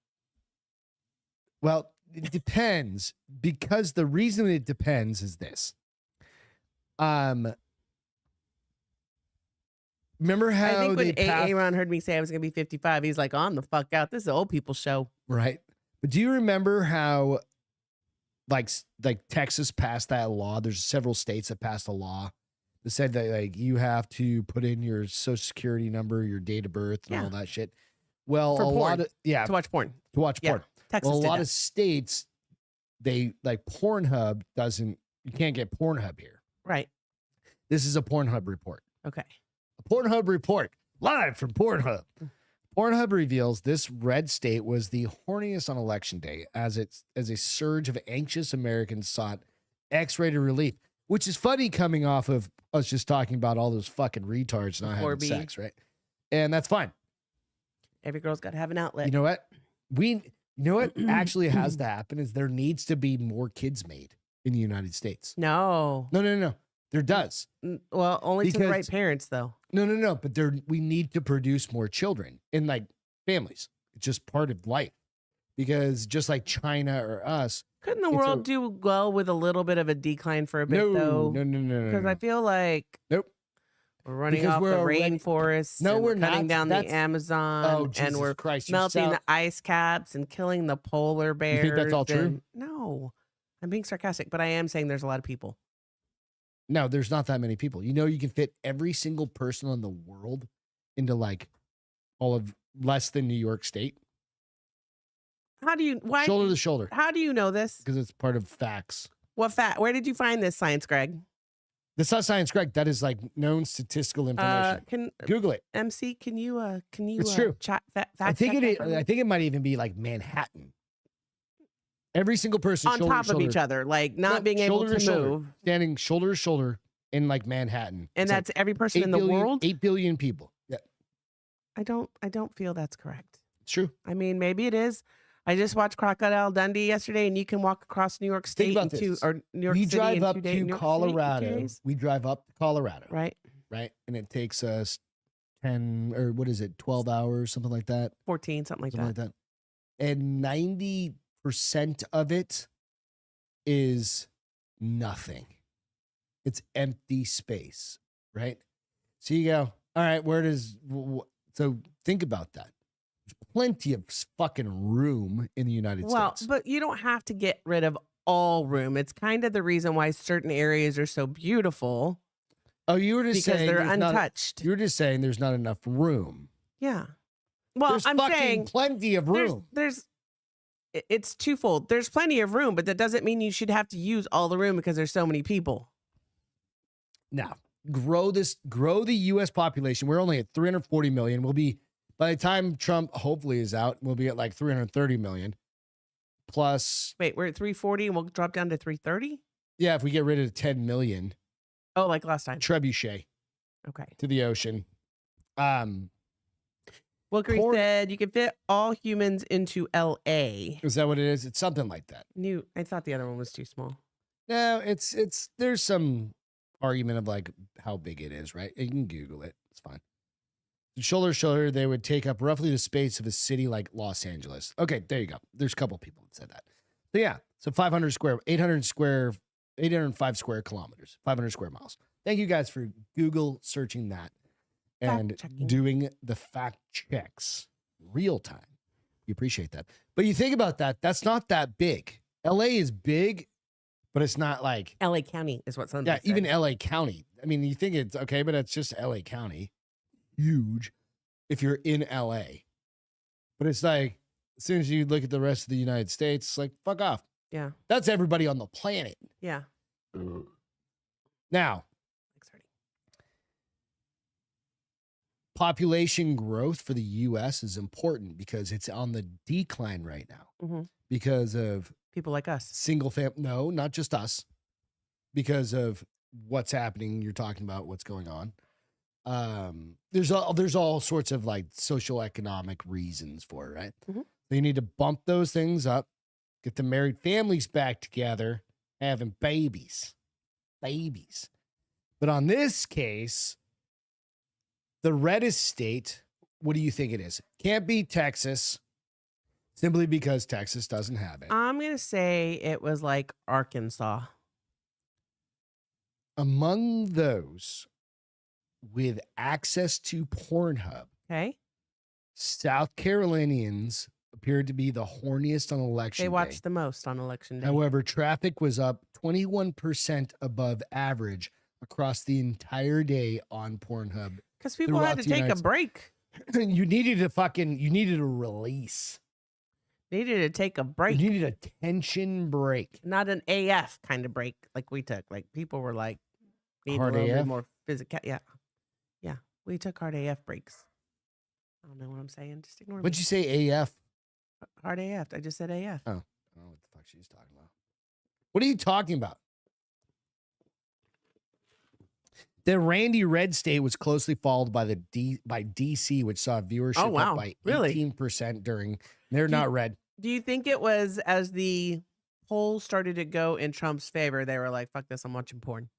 Well, it depends, because the reason it depends is this. Remember how I think when Aaron heard me say I was going to be 55, he's like, on the fuck out. This is an old people show. Right. But do you remember how like Texas passed that law? There's several states that passed a law that said that like you have to put in your social security number, your date of birth, and all that shit. Well, for a porn. lot of to watch porn. To watch porn. Texas well, a lot that. of states, they like Pornhub doesn't. You can't get Pornhub here. Right. This is a Pornhub report. Okay. A Pornhub report live from Pornhub. Pornhub reveals this red state was the horniest on election day as a surge of anxious Americans sought X-rated relief, which is funny coming off of us just talking about all those fucking retards not having sex, right? And that's fine. Every girl's got to have an outlet. You know what? You know what actually has to happen is there needs to be more kids made in the United States. No. There does. Well, only to the right parents, though. No. But we need to produce more children in like families. It's just part of life. Because just like China or us. Couldn't the world do well with a little bit of a decline for a bit, though? No. Because I feel like we're running off the rainforests. No, we're not. Cutting down the Amazon. And we're melting the ice caps and killing the polar bears. You think that's all true? No. I'm being sarcastic, but I am saying there's a lot of people. No, there's not that many people. You know, you can fit every single person in the world into like all of less than New York State. Shoulder to shoulder. How do you know this? Because it's part of facts. What fact? Where did you find this, Science Greg? That's not Science Greg. That is like known statistical information. Google it. MC, can you it's true. Chat fact I think it might even be like Manhattan. Every single person on top of each other, like not being able to move, standing shoulder to shoulder in like Manhattan, and that's like every person in the world. 8 billion people. Yeah, I don't feel that's correct. It's true. I mean, maybe it is. I just watched Crocodile Dundee yesterday, and you can walk across New York State Think about or New York we City drive in up 2 days. to Colorado. We drive up to Colorado, right? And it takes us 10 or what is it, 12 hours, something like that. 14, something like that. And 90% of it is nothing. It's empty space, right? So you go, all right, so think about that. There's plenty of fucking room in the United States. Well, but you don't have to get rid of all room. It's kind of the reason why certain areas are so beautiful. Oh, you were just saying they're untouched. You were just saying there's not enough room. Yeah. Well, there's I'm saying plenty of room. It's twofold. There's plenty of room, but that doesn't mean you should have to use all the room because there's so many people. Now, grow the U.S. population. We're only at 340 million. We'll be, by the time Trump hopefully is out, we'll be at like 330 million. Plus. Wait, we're at 340 and we'll drop down to 330? Yeah, if we get rid of 10 million. Oh, like last time. Trebuchet. Okay. To the ocean. Wilkery said you can fit all humans into LA. Is that what it is? It's something like that. I thought the other one was too small. No, there's some argument of like how big it is, right? You can Google it. It's fine. Shoulder to shoulder, they would take up roughly the space of a city like Los Angeles. Okay, there you go. There's a couple people that said that. So yeah, so 805 square kilometers, 500 square miles. Thank you guys for Google searching that and doing the fact checks real time. We appreciate that. But you think about that, that's not that big. LA is big, but it's not like LA County is what somebody said. Even LA County. I mean, you think it's okay, but it's just LA County. Huge if you're in LA. But it's like, as soon as you look at the rest of the United States, it's like, fuck off. Yeah. That's everybody on the planet. Yeah. Now, population growth for the U.S. is important because it's on the decline right now because of people like us. Single family. No, not just us. Because of what's happening. You're talking about what's going on. There's all sorts of like social economic reasons for it, right? So you need to bump those things up, get the married families back together, having babies. But on this case, the reddest state, what do you think it is? Can't be Texas, simply because Texas doesn't have it. I'm going to say it was like Arkansas. Among those with access to Pornhub, okay, South Carolinians appeared to be the horniest on election day. They watched the most on election day. However, traffic was up 21% above average across the entire day on Pornhub. Because people had to take a break. You needed a release. Needed to take a break. You needed a tension break. Not an AF kind of break like we took. Like people were like, need hard a little AF? bit more physical. Yeah. Yeah. We took hard AF breaks. I don't know what I'm saying. Just ignore me. What'd you say AF? Hard AF. I just said AF. Oh. I don't know what the fuck she's talking about. What are you talking about? The Randy Red state was closely followed by by DC, which saw viewership up by 18% during. They're not red. Do you think it was as the polls started to go in Trump's favor, they were like, fuck this, I'm watching porn?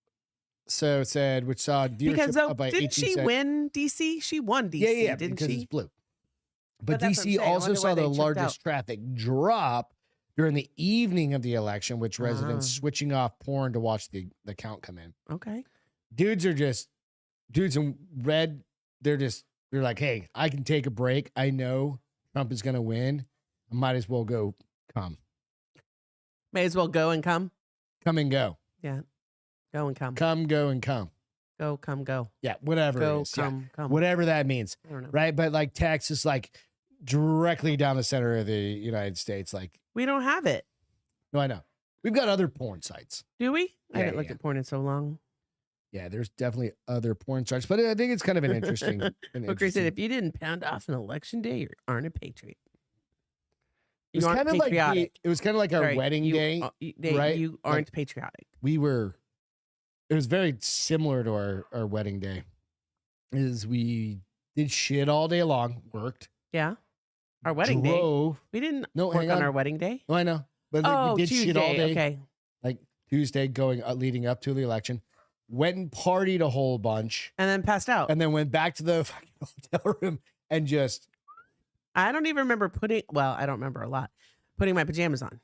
So it said, which saw viewership up by 18%. Didn't she win DC? She won DC, yeah, didn't because she? It's blue. But DC also saw the largest traffic drop during the evening of the election, which residents switching off porn to watch the count come in. Okay. Dudes in red, they're like, hey, I can take a break. I know Trump is going to win. I might as well go come. May as well go and come? Come and go. Yeah. Go and come. Come, go, and come. Go, come, go. Yeah, whatever go, it is. Come, come. Whatever that means. I don't know. Right? But like Texas, like directly down the center of the United States. Like we don't have it. No, I know. We've got other porn sites. Do we? I haven't looked at porn in so long. Yeah, there's definitely other porn sites, but I think it's kind of an interesting. Booker said, if you didn't pound off an election day, you aren't a patriot. It was kind of like our wedding day, right? You aren't patriotic. It was very similar to our wedding day. We did shit all day long, worked. Yeah. Our wedding day. We didn't work on our wedding day. Oh, I know. But like, we did Tuesday. shit all day. Okay. Like Tuesday leading up to the election. Went and partied a whole bunch. And then passed out. And then went back to the fucking hotel room and just. I don't even remember I don't remember a lot. Putting my pajamas on.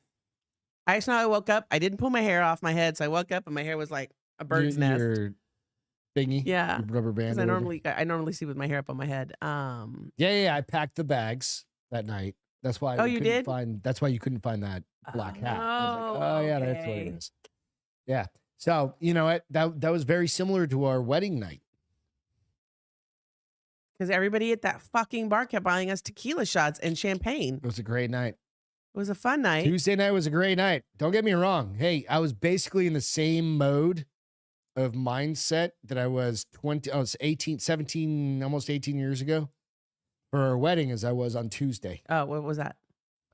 I just know I woke up. I didn't pull my hair off my head. So I woke up and my hair was like a bird's nest. Your thingy? Yeah. Your rubber band. I normally sleep with my hair up on my head. Yeah. I packed the bags that night. That's why. You did? That's why you couldn't find that black hat. Yeah, that's what it is. Yeah. So you know what? That was very similar to our wedding night. Because everybody at that fucking bar kept buying us tequila shots and champagne. It was a great night. It was a fun night. Tuesday night was a great night. Don't get me wrong. Hey, I was basically in the same mode of mindset that I was 18, 17, almost 18 years ago for our wedding as I was on Tuesday. Oh, what was that?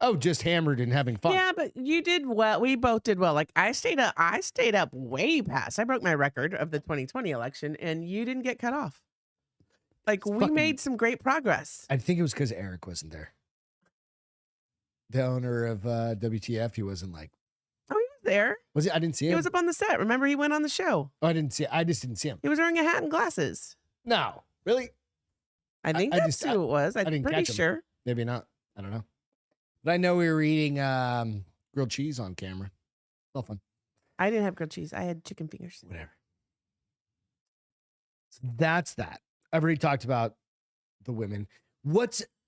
Oh, just hammered and having fun. Yeah, but you did well. We both did well. Like I stayed up way past. I broke my record of the 2020 election and you didn't get cut off. Like we made some great progress. I think it was because Eric wasn't there. The owner of WTF, he wasn't like. Oh, he was there. Was he? I didn't see him. He was up on the set. Remember, he went on the show. Oh, I just didn't see him. He was wearing a hat and glasses. No, really? I think that's who it was. I'm pretty sure. Maybe not. I don't know. But I know we were eating grilled cheese on camera. Well, fun. I didn't have grilled cheese. I had chicken fingers. Whatever. So that's that. I've already talked about the women.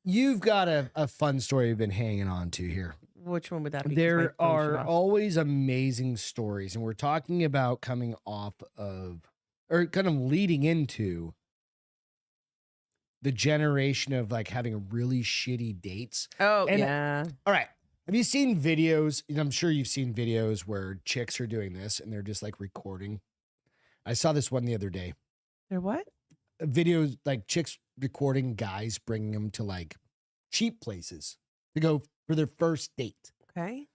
You've got a fun story you've been hanging on to here. Which one would that be? There are always amazing stories, and we're talking about coming off of, or kind of leading into the generation of like having really shitty dates. Oh, yeah. All right. Have you seen videos? I'm sure you've seen videos where chicks are doing this and they're just like recording. I saw this one the other day. They're what? Videos like chicks recording guys bringing them to like cheap places to go for their first date. Okay.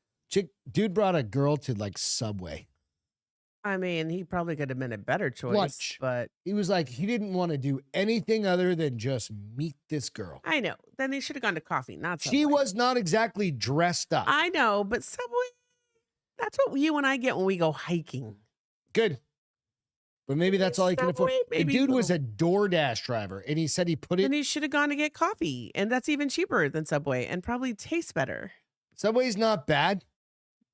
Dude brought a girl to like Subway. I mean, he probably could have been a better choice, but he was like, he didn't want to do anything other than just meet this girl. I know. Then they should have gone to coffee, not Subway. She was not exactly dressed up. I know, but Subway, that's what you and I get when we go hiking. Good. But maybe that's all he can afford. The dude was a DoorDash driver, and he said he put it. And he should have gone to get coffee, and that's even cheaper than Subway, and probably tastes better. Subway's not bad.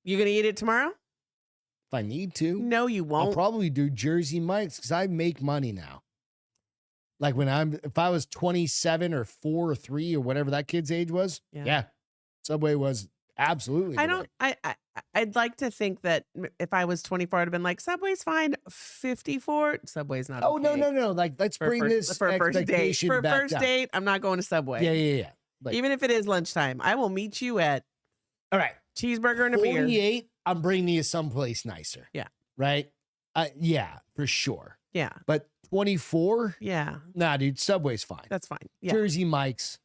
You gonna eat it tomorrow? If I need to. No, you won't. I'll probably do Jersey Mike's because I make money now. Like if I was 27 or 4 or 3 or whatever that kid's age was, yeah, Subway was absolutely. I'd like to think that if I was 24, I'd have been like, Subway's fine. 54, Subway's not. Oh, okay. No. Like, let's bring this for a first date. For a first date, I'm not going to Subway. Yeah. Like, even if it is lunchtime, I will meet you at. All right. Cheeseburger and a beer. 48, I'm bringing you someplace nicer. Yeah. Right? Yeah, for sure. Yeah. But 24? Yeah. Nah, dude, Subway's fine. That's fine. Yeah. Jersey Mike's.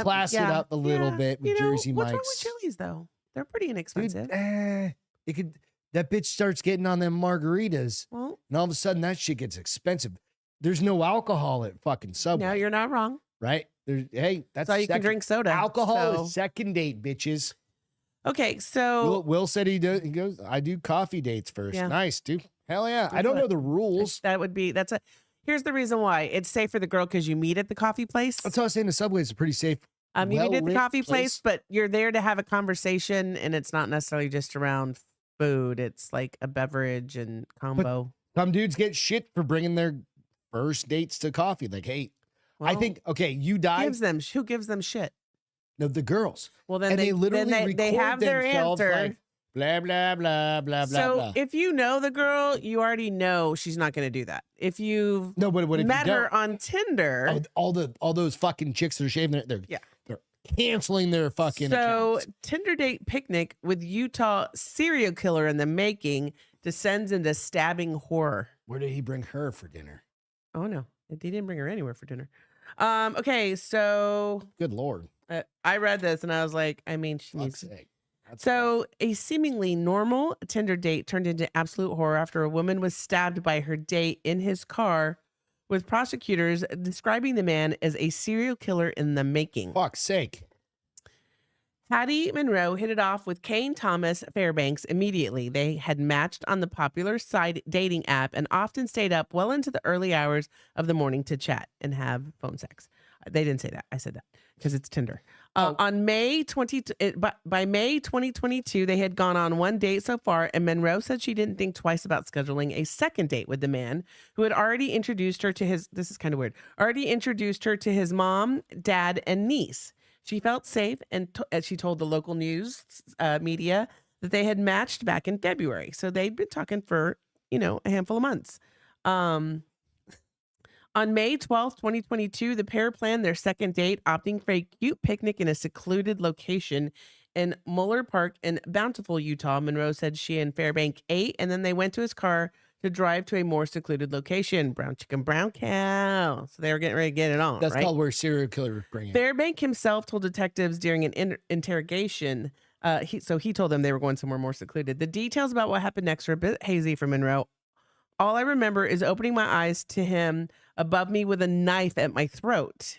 Class it up a little bit with Jersey Mike's. What's wrong with Chili's, though? They're pretty inexpensive. Dude, that bitch starts getting on them margaritas, and all of a sudden that shit gets expensive. There's no alcohol at fucking Subway. No, you're not wrong. Right? That's all you can drink soda. Alcohol is second date, bitches. Okay, so Will said he goes, I do coffee dates first. Yeah. Nice, dude. Hell yeah. I don't know the rules. Here's the reason why. It's safe for the girl because you meet at the coffee place. That's what I was saying. The Subway is a pretty safe. You meet at the coffee place, but you're there to have a conversation, and it's not necessarily just around food. It's like a beverage and combo. But some dudes get shit for bringing their first dates to coffee. Like, hey, I think, you died. Who gives them shit? No, the girls. Well, then they have their answer. Like, blah, blah, blah, blah, so blah. If you know the girl, you already know she's not going to do that. If you've met her on Tinder. All those fucking chicks that are shaving they're canceling their fucking accounts. Tinder date picnic with Utah serial killer in the making descends into stabbing horror. Where did he bring her for dinner? Oh, no. He didn't bring her anywhere for dinner. Okay, so. Good Lord. I read this and I was like, I mean, she needs. So a seemingly normal Tinder date turned into absolute horror after a woman was stabbed by her date in his car, with prosecutors describing the man as a serial killer in the making. Fuck's sake. Patty Monroe hit it off with Kane Thomas Fairbanks immediately. They had matched on the popular side dating app and often stayed up well into the early hours of the morning to chat and have phone sex. They didn't say that. I said that because it's Tinder. On May 20, by May 2022, they had gone on one date so far, and Monroe said she didn't think twice about scheduling a second date with the man who had already introduced her to his. This is kind of weird. Already introduced her to his mom, dad, and niece. She felt safe, and as she told the local news media that they had matched back in February. So they'd been talking for, a handful of months. On May 12th, 2022, the pair planned their second date, opting for a cute picnic in a secluded location in Mueller Park in Bountiful, Utah. Monroe said she and Fairbank ate, and then they went to his car to drive to a more secluded location. Brown chicken, brown cow. So they were getting ready to get it on. That's right? called where serial killers bring it. Fairbank himself told detectives during an interrogation. He told them they were going somewhere more secluded. The details about what happened next are a bit hazy for Monroe. All I remember is opening my eyes to him above me with a knife at my throat.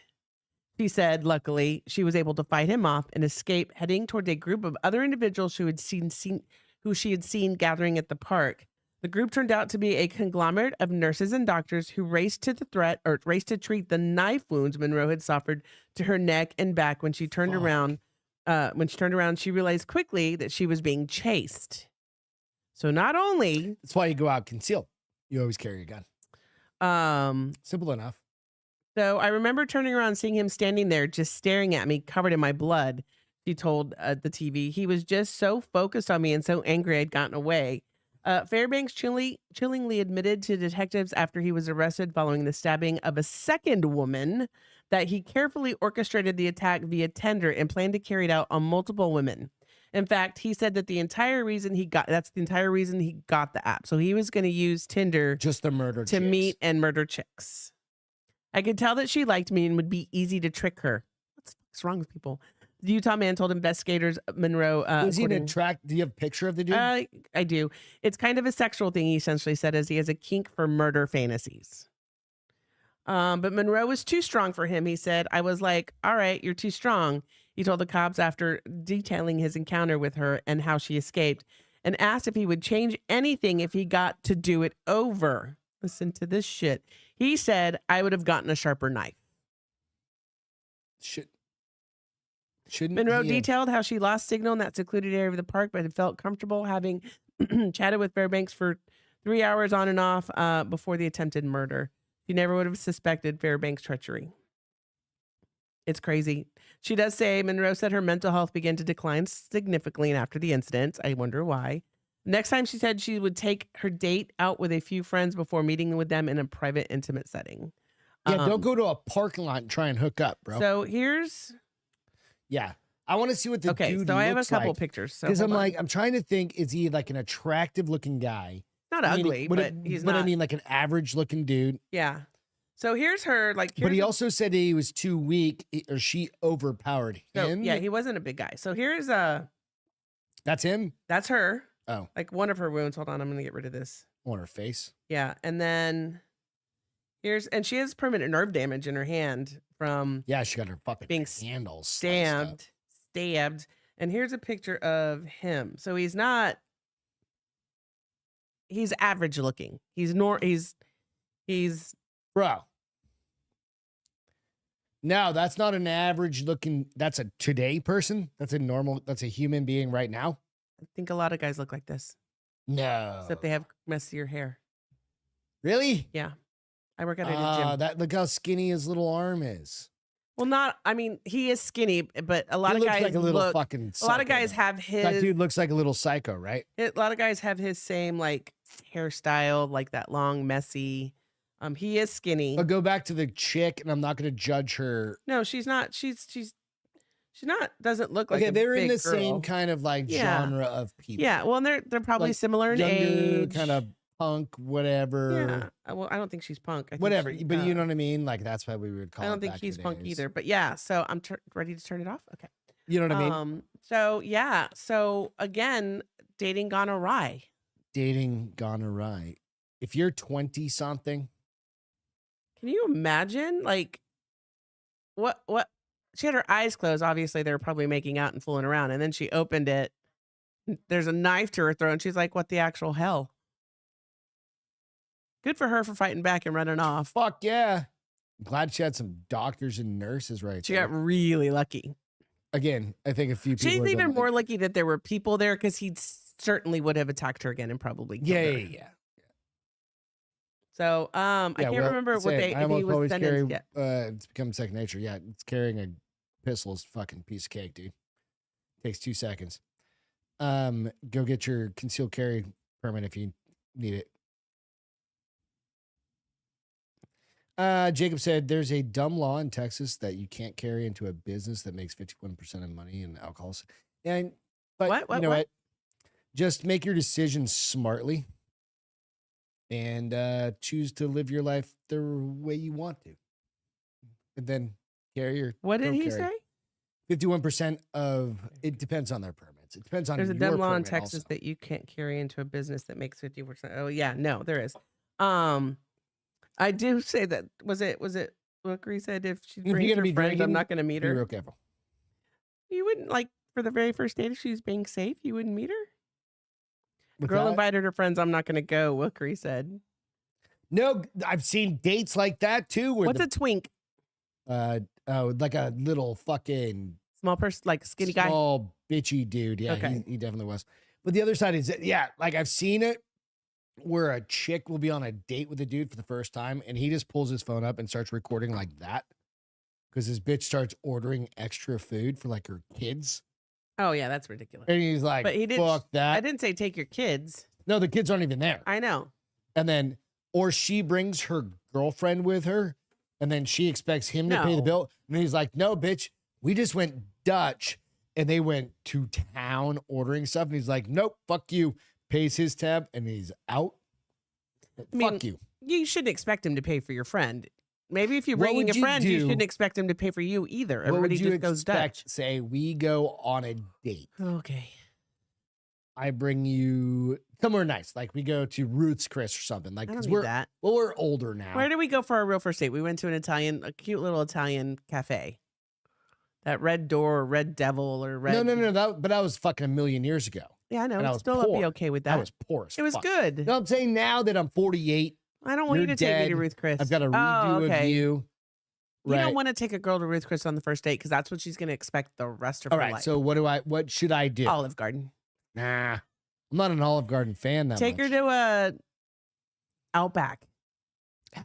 She said, luckily, she was able to fight him off and escape, heading toward a group of other individuals who she had seen gathering at the park. The group turned out to be a conglomerate of nurses and doctors who raced to treat the knife wounds Monroe had suffered to her neck and back when she turned around. She realized quickly that she was being chased. So not only that's why you go out concealed. You always carry a gun. Simple enough. So I remember turning around, seeing him standing there, just staring at me, covered in my blood. She told the TV, he was just so focused on me and so angry I'd gotten away. Fairbanks chillingly admitted to detectives after he was arrested following the stabbing of a second woman that he carefully orchestrated the attack via Tinder and planned to carry it out on multiple women. In fact, he said that that's the entire reason he got the app. So he was going to use Tinder just to meet and murder chicks. I could tell that she liked me and would be easy to trick her. What's wrong with people? The Utah man told investigators Monroe. Is he an attract? Do you have a picture of the dude? I do. It's kind of a sexual thing, he essentially said, as he has a kink for murder fantasies. But Monroe was too strong for him. He said, I was like, all right, you're too strong. He told the cops after detailing his encounter with her and how she escaped, and asked if he would change anything if he got to do it over. Listen to this shit. He said, I would have gotten a sharper knife. Shouldn't Monroe detailed how she lost signal in that secluded area of the park, but had felt comfortable having chatted with Fairbanks for 3 hours on and off before the attempted murder. She never would have suspected Fairbanks' treachery. It's crazy. She does say Monroe said her mental health began to decline significantly after the incident. I wonder why. Next time she said she would take her date out with a few friends before meeting with them in a private, intimate setting. Yeah, don't go to a parking lot and try and hook up, bro. So here's... Yeah. I want to see what the dude looks like. Okay, so I have a couple pictures. Because I'm trying to think, is he like an attractive looking guy? Not ugly, but he's not. But I mean like an average looking dude. Yeah. So here's her, but he also said he was too weak, or she overpowered him. Yeah, he wasn't a big guy. So here's That's him? That's her. Oh. Like one of her wounds. Hold on, I'm gonna get rid of this. On her face? Yeah. And then and she has permanent nerve damage in her hand from she got her fucking being handles stabbed. And here's a picture of him. So he's average looking. He's bro. No, that's not an average looking. That's a today person. That's a human being right now. I think a lot of guys look like this. No. Except they have messier hair. Really? Yeah. I work at a gym. Look how skinny his little arm is. Well, he is skinny, but a lot of guys like a little fucking psycho, a lot of guys have his. That dude looks like a little psycho, right? A lot of guys have his same like hairstyle, like that long, messy. He is skinny. But go back to the chick, and I'm not going to judge her. No, she's not. She's not. Doesn't look like. Okay, they're in the girl. Same kind of like genre of people. Yeah, well, they're probably like similar in age. Kind of punk, whatever. Yeah. Well, I don't think she's punk. Whatever, but you know what I mean. Like that's what we would call. I don't think he's punk either. But yeah, so I'm ready to turn it off. Okay. You know what I mean. So yeah. So again, dating gone awry. Dating gone awry. If you're 20 something. Can you imagine, like, what she had her eyes closed. Obviously, they were probably making out and fooling around. And then she opened it. There's a knife to her throat. And she's like, what the actual hell? Good for her for fighting back and running off. Fuck yeah. I'm glad she had some doctors and nurses right She got really lucky. Again, I think a few people. She's even more lucky that there were people there because he certainly would have attacked her again and probably killed her. Yeah. So I can't remember what they if he was sentenced yet. It's become second nature. Yeah, it's carrying a pistol is fucking piece of cake, dude. Takes 2 seconds. Go get your concealed carry permit if you need it. Jacob said there's a dumb law in Texas that you can't carry into a business that makes 51% of money in alcohol. And but you know what? Just make your decisions smartly and choose to live your life the way you want to. And then carry or what did he say? 51% of it depends on their permits. It depends on there's a dumb law in Texas also. that you can't carry into a business that makes 50%. Oh yeah, no, there is. I do say that was it Rookery said if she brings her friend, I'm not going to meet her. Be real careful. You wouldn't like for the very first date if she was being safe. You wouldn't meet her. The girl invited her friends. I'm not going to go. Rookery said. No, I've seen dates like that too. Where what's a twink? Like a little fucking small person, like skinny guy, small bitchy dude. Yeah, okay. He definitely was. But the other side is like I've seen it. Where a chick will be on a date with a dude for the first time and he just pulls his phone up and starts recording like that because his bitch starts ordering extra food for like her kids. Oh yeah, that's ridiculous. And he's like, but he didn't, fuck that. I didn't say take your kids. No, the kids aren't even there. I know. And then, or she brings her girlfriend with her and then she expects him to pay the bill. And he's like, no, bitch, we just went Dutch and they went to town ordering stuff. And he's like, nope, fuck you. Pays his tab and he's out. Fuck you. You shouldn't expect him to pay for your friend. Maybe if you're bringing a friend, you shouldn't expect him to pay for you either. Everybody just goes Dutch. Say we go on a date. Okay. I bring you somewhere nice, like we go to Ruth's Chris or something. Like we're older now. Where did we go for our real first date? We went to a cute little Italian cafe. That Red Door, Red Devil, or Red. No. That was fucking a million years ago. Yeah, I know. I'd still be okay with that. I was poor as fuck. It was good. No, I'm saying now that I'm 48. I don't want you to take me to Ruth Chris. I've got a redo of you. You don't want to take a girl to Ruth Chris on the first date because that's what she's going to expect the rest of her life. All right, so what should I do? Olive Garden. Nah, I'm not an Olive Garden fan that Take much. her to a Outback.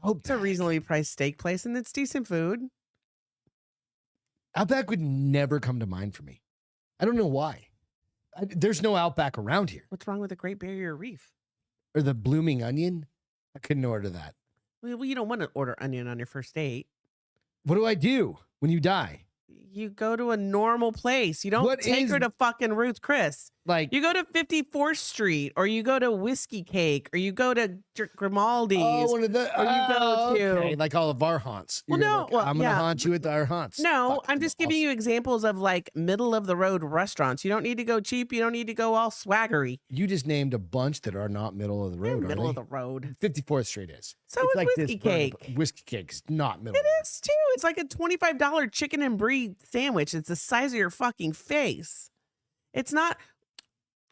It's a reasonably priced steak place and it's decent food. Outback would never come to mind for me. I don't know why. There's no Outback around here. What's wrong with the Great Barrier Reef? Or the Blooming Onion? I couldn't order that. Well, you don't want to order onion on your first date. What do I do when you die? You go to a normal place. You don't take her to fucking Ruth Chris. Like you go to 54th Street, or you go to Whiskey Cake, or you go to Grimaldi's. Oh, one of the. Or you go to okay. Like all of our haunts. Well, no, like, I'm gonna haunt you at our haunts. No, I'm just giving you examples of like middle of the road restaurants. You don't need to go cheap. You don't need to go all swaggery. You just named a bunch that are not middle of the road. They're middle of the road. 54th Street is. So it's like Whiskey Cake. Whiskey Cake is not middle. It is too. It's like a $25 chicken and brie sandwich. It's the size of your fucking face. It's not.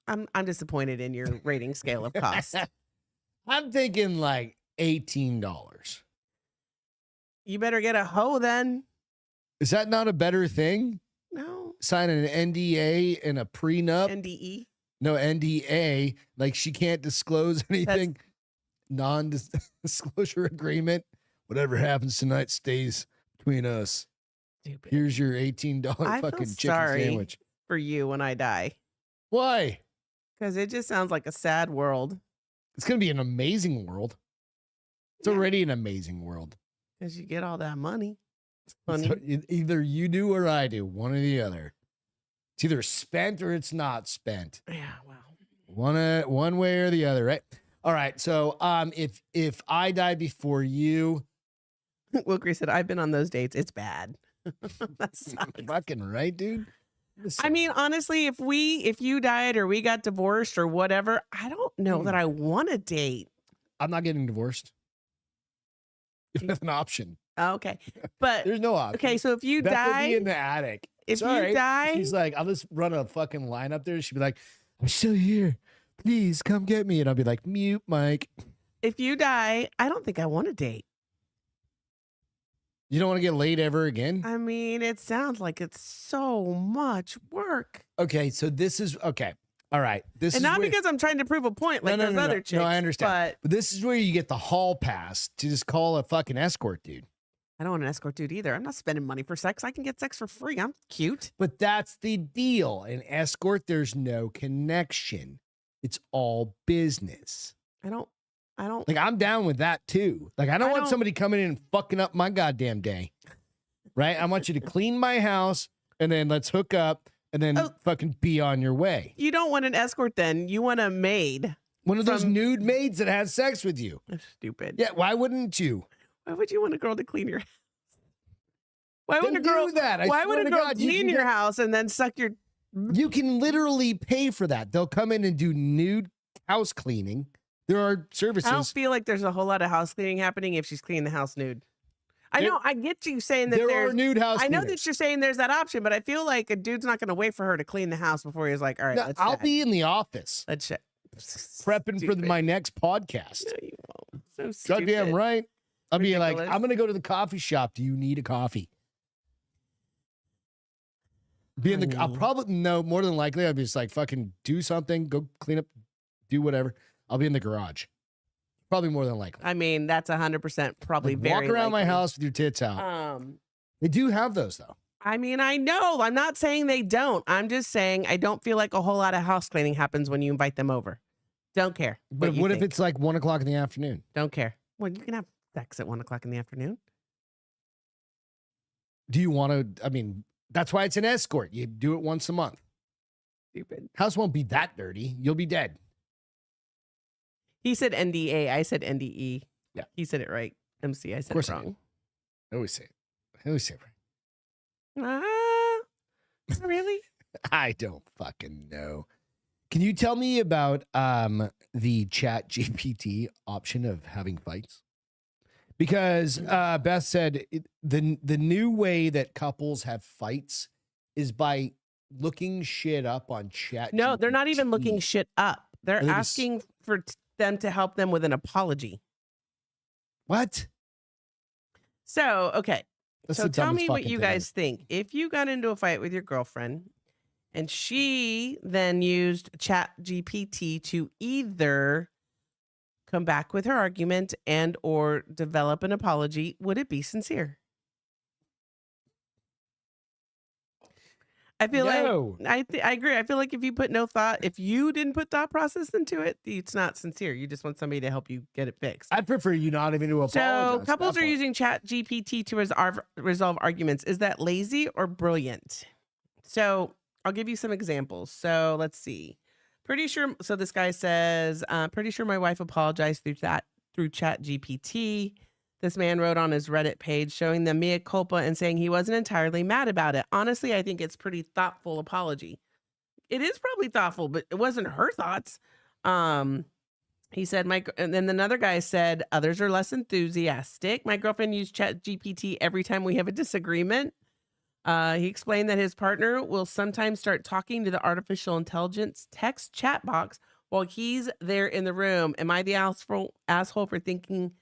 I'm disappointed in your rating scale of cost. I'm thinking like $18. You better get a hoe then. Is that not a better thing? No. Sign an NDA and a prenup. NDE? No, NDA. Like she can't disclose anything. Non-disclosure agreement. Whatever happens tonight stays between us. Stupid. Here's your $18 fucking chicken sandwich. For you when I die. Why? Because it just sounds like a sad world. It's going to be an amazing world. It's already an amazing world. Because you get all that money. It's funny. So either you do or I do. One or the other. It's either spent or it's not spent. Yeah, well. One way or the other, right? All right. So if I die before you. Wilkery said, I've been on those dates. It's bad. That's fucking right, dude. I mean, honestly, if you died or we got divorced or whatever, I don't know that I want to date. I'm not getting divorced. You have an option. Okay. But there's no option. Okay, so if you Beth die will be in the attic. If you die, she's like, I'll just run a fucking line up there. She'll be like, I'm still here. Please come get me. And I'll be like, mute, Mike. If you die, I don't think I want to date. You don't want to get laid ever again? I mean, it sounds like it's so much work. Okay, so this is okay. All right. This and is not because I'm trying to prove a point like those other chicks. No, I understand. But this is where you get the hall pass to just call a fucking escort dude. I don't want an escort dude either. I'm not spending money for sex. I can get sex for free. I'm cute. But that's the deal. An escort, there's no connection. It's all business. I don't like, I'm down with that too. Like, I don't want somebody coming in and fucking up my goddamn day. Right? I want you to clean my house and then let's hook up and then fucking be on your way. You don't want an escort then. You want a maid. One of those nude maids that has sex with you. That's stupid. Yeah, why wouldn't you? Why would you want a girl to clean your house? Why would a girl do that? Why would a girl clean your house and then suck your... You can literally pay for that. They'll come in and do nude house cleaning. There are services. I don't feel like there's a whole lot of house cleaning happening if she's cleaning the house nude. I know, I get you saying that there are nude house I know cleaners. that you're saying there's that option, but I feel like a dude's not going to wait for her to clean the house before he's like, all right, let's I'll be in the office. Let's check. Prepping for my next podcast. No, you won't. So stupid. Goddamn right. I'll be like, I'm going to go to the coffee shop. Do you need a coffee? I'll probably, no, more than likely, I'll be just like, fucking do something, go clean up, do whatever. I'll be in the garage. Probably more than likely. I mean, that's 100% probably very walk around likely. my house with your tits out. They do have those, though. I mean, I know. I'm not saying they don't. I'm just saying I don't feel like a whole lot of house cleaning happens when you invite them over. Don't care. But what if it's like 1 o'clock in the afternoon? Don't care. Well, you can have sex at 1 o'clock in the afternoon. Do you want to? I mean, that's why it's an escort. You do it once a month. Stupid. House won't be that dirty. You'll be dead. He said NDA. I said NDE. Yeah. He said it right. MC. I said it wrong. I always say it. I always say it right. Really? I don't fucking know. Can you tell me about the Chat GPT option of having fights? Because Beth said the new way that couples have fights is by looking shit up on Chat. No, they're not even looking shit up. They're asking for them to help them with an apology. What? So, okay. So tell me what you guys think. If you got into a fight with your girlfriend and she then used Chat GPT to either come back with her argument and or develop an apology, would it be sincere? I feel like I agree. I feel like if you put no thought, if you didn't put thought process into it, it's not sincere. You just want somebody to help you get it fixed. I'd prefer you not even to apologize. So couples are using Chat GPT to resolve arguments. Is that lazy or brilliant? So I'll give you some examples. So let's see. Pretty sure. So this guy says, pretty sure my wife apologized through Chat GPT. This man wrote on his Reddit page showing them mea culpa and saying he wasn't entirely mad about it. Honestly, I think it's pretty thoughtful apology. It is probably thoughtful, but it wasn't her thoughts. He said, and then another guy said, others are less enthusiastic. My girlfriend used Chat GPT every time we have a disagreement. He explained that his partner will sometimes start talking to the artificial intelligence text chat box while he's there in the room. Am I the asshole for thinking...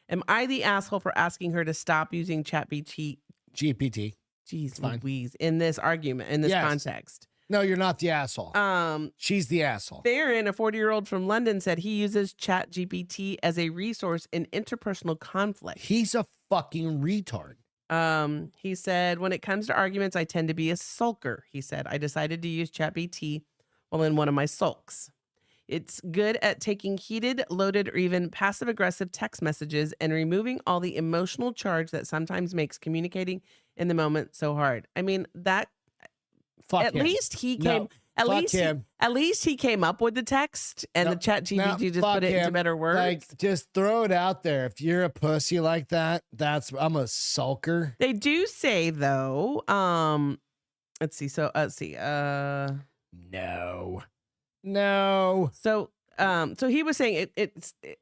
Am I the asshole for asking her to stop using Chat GPT? Jeez Louise, in this argument, in this context. No, you're not the asshole. She's the asshole. Theron, a 40-year-old from London, said he uses Chat GPT as a resource in interpersonal conflict. He's a fucking retard. He said, when it comes to arguments, I tend to be a sulker. He said, I decided to use Chat GPT while in one of my sulks. It's good at taking heated, loaded, or even passive-aggressive text messages and removing all the emotional charge that sometimes makes communicating in the moment so hard. I mean, that at least he came up with the text and the Chat GPT just put it into better words. Like, just throw it out there. If you're a pussy like that, I'm a sulker. They do say though, let's see. No. So So he was saying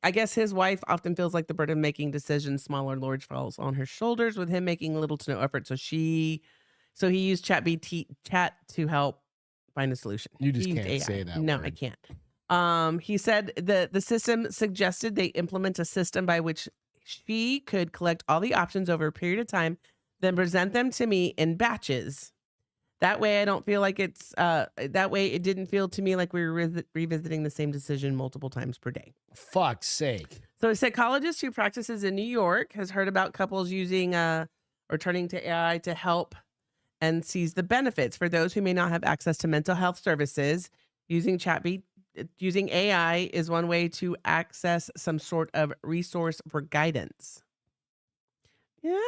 I guess his wife often feels like the burden of making decisions, small or large, falls on her shoulders, with him making little to no effort. So he used Chat to help find a solution. You just can't say that. No, word. I can't. He said the system suggested they implement a system by which she could collect all the options over a period of time, then present them to me in batches. That way I don't feel like that way it didn't feel to me like we were revisiting the same decision multiple times per day. Fuck's sake. So a psychologist who practices in New York has heard about couples using or turning to AI to help and sees the benefits. For those who may not have access to mental health services, using AI is one way to access some sort of resource for guidance. Yeah.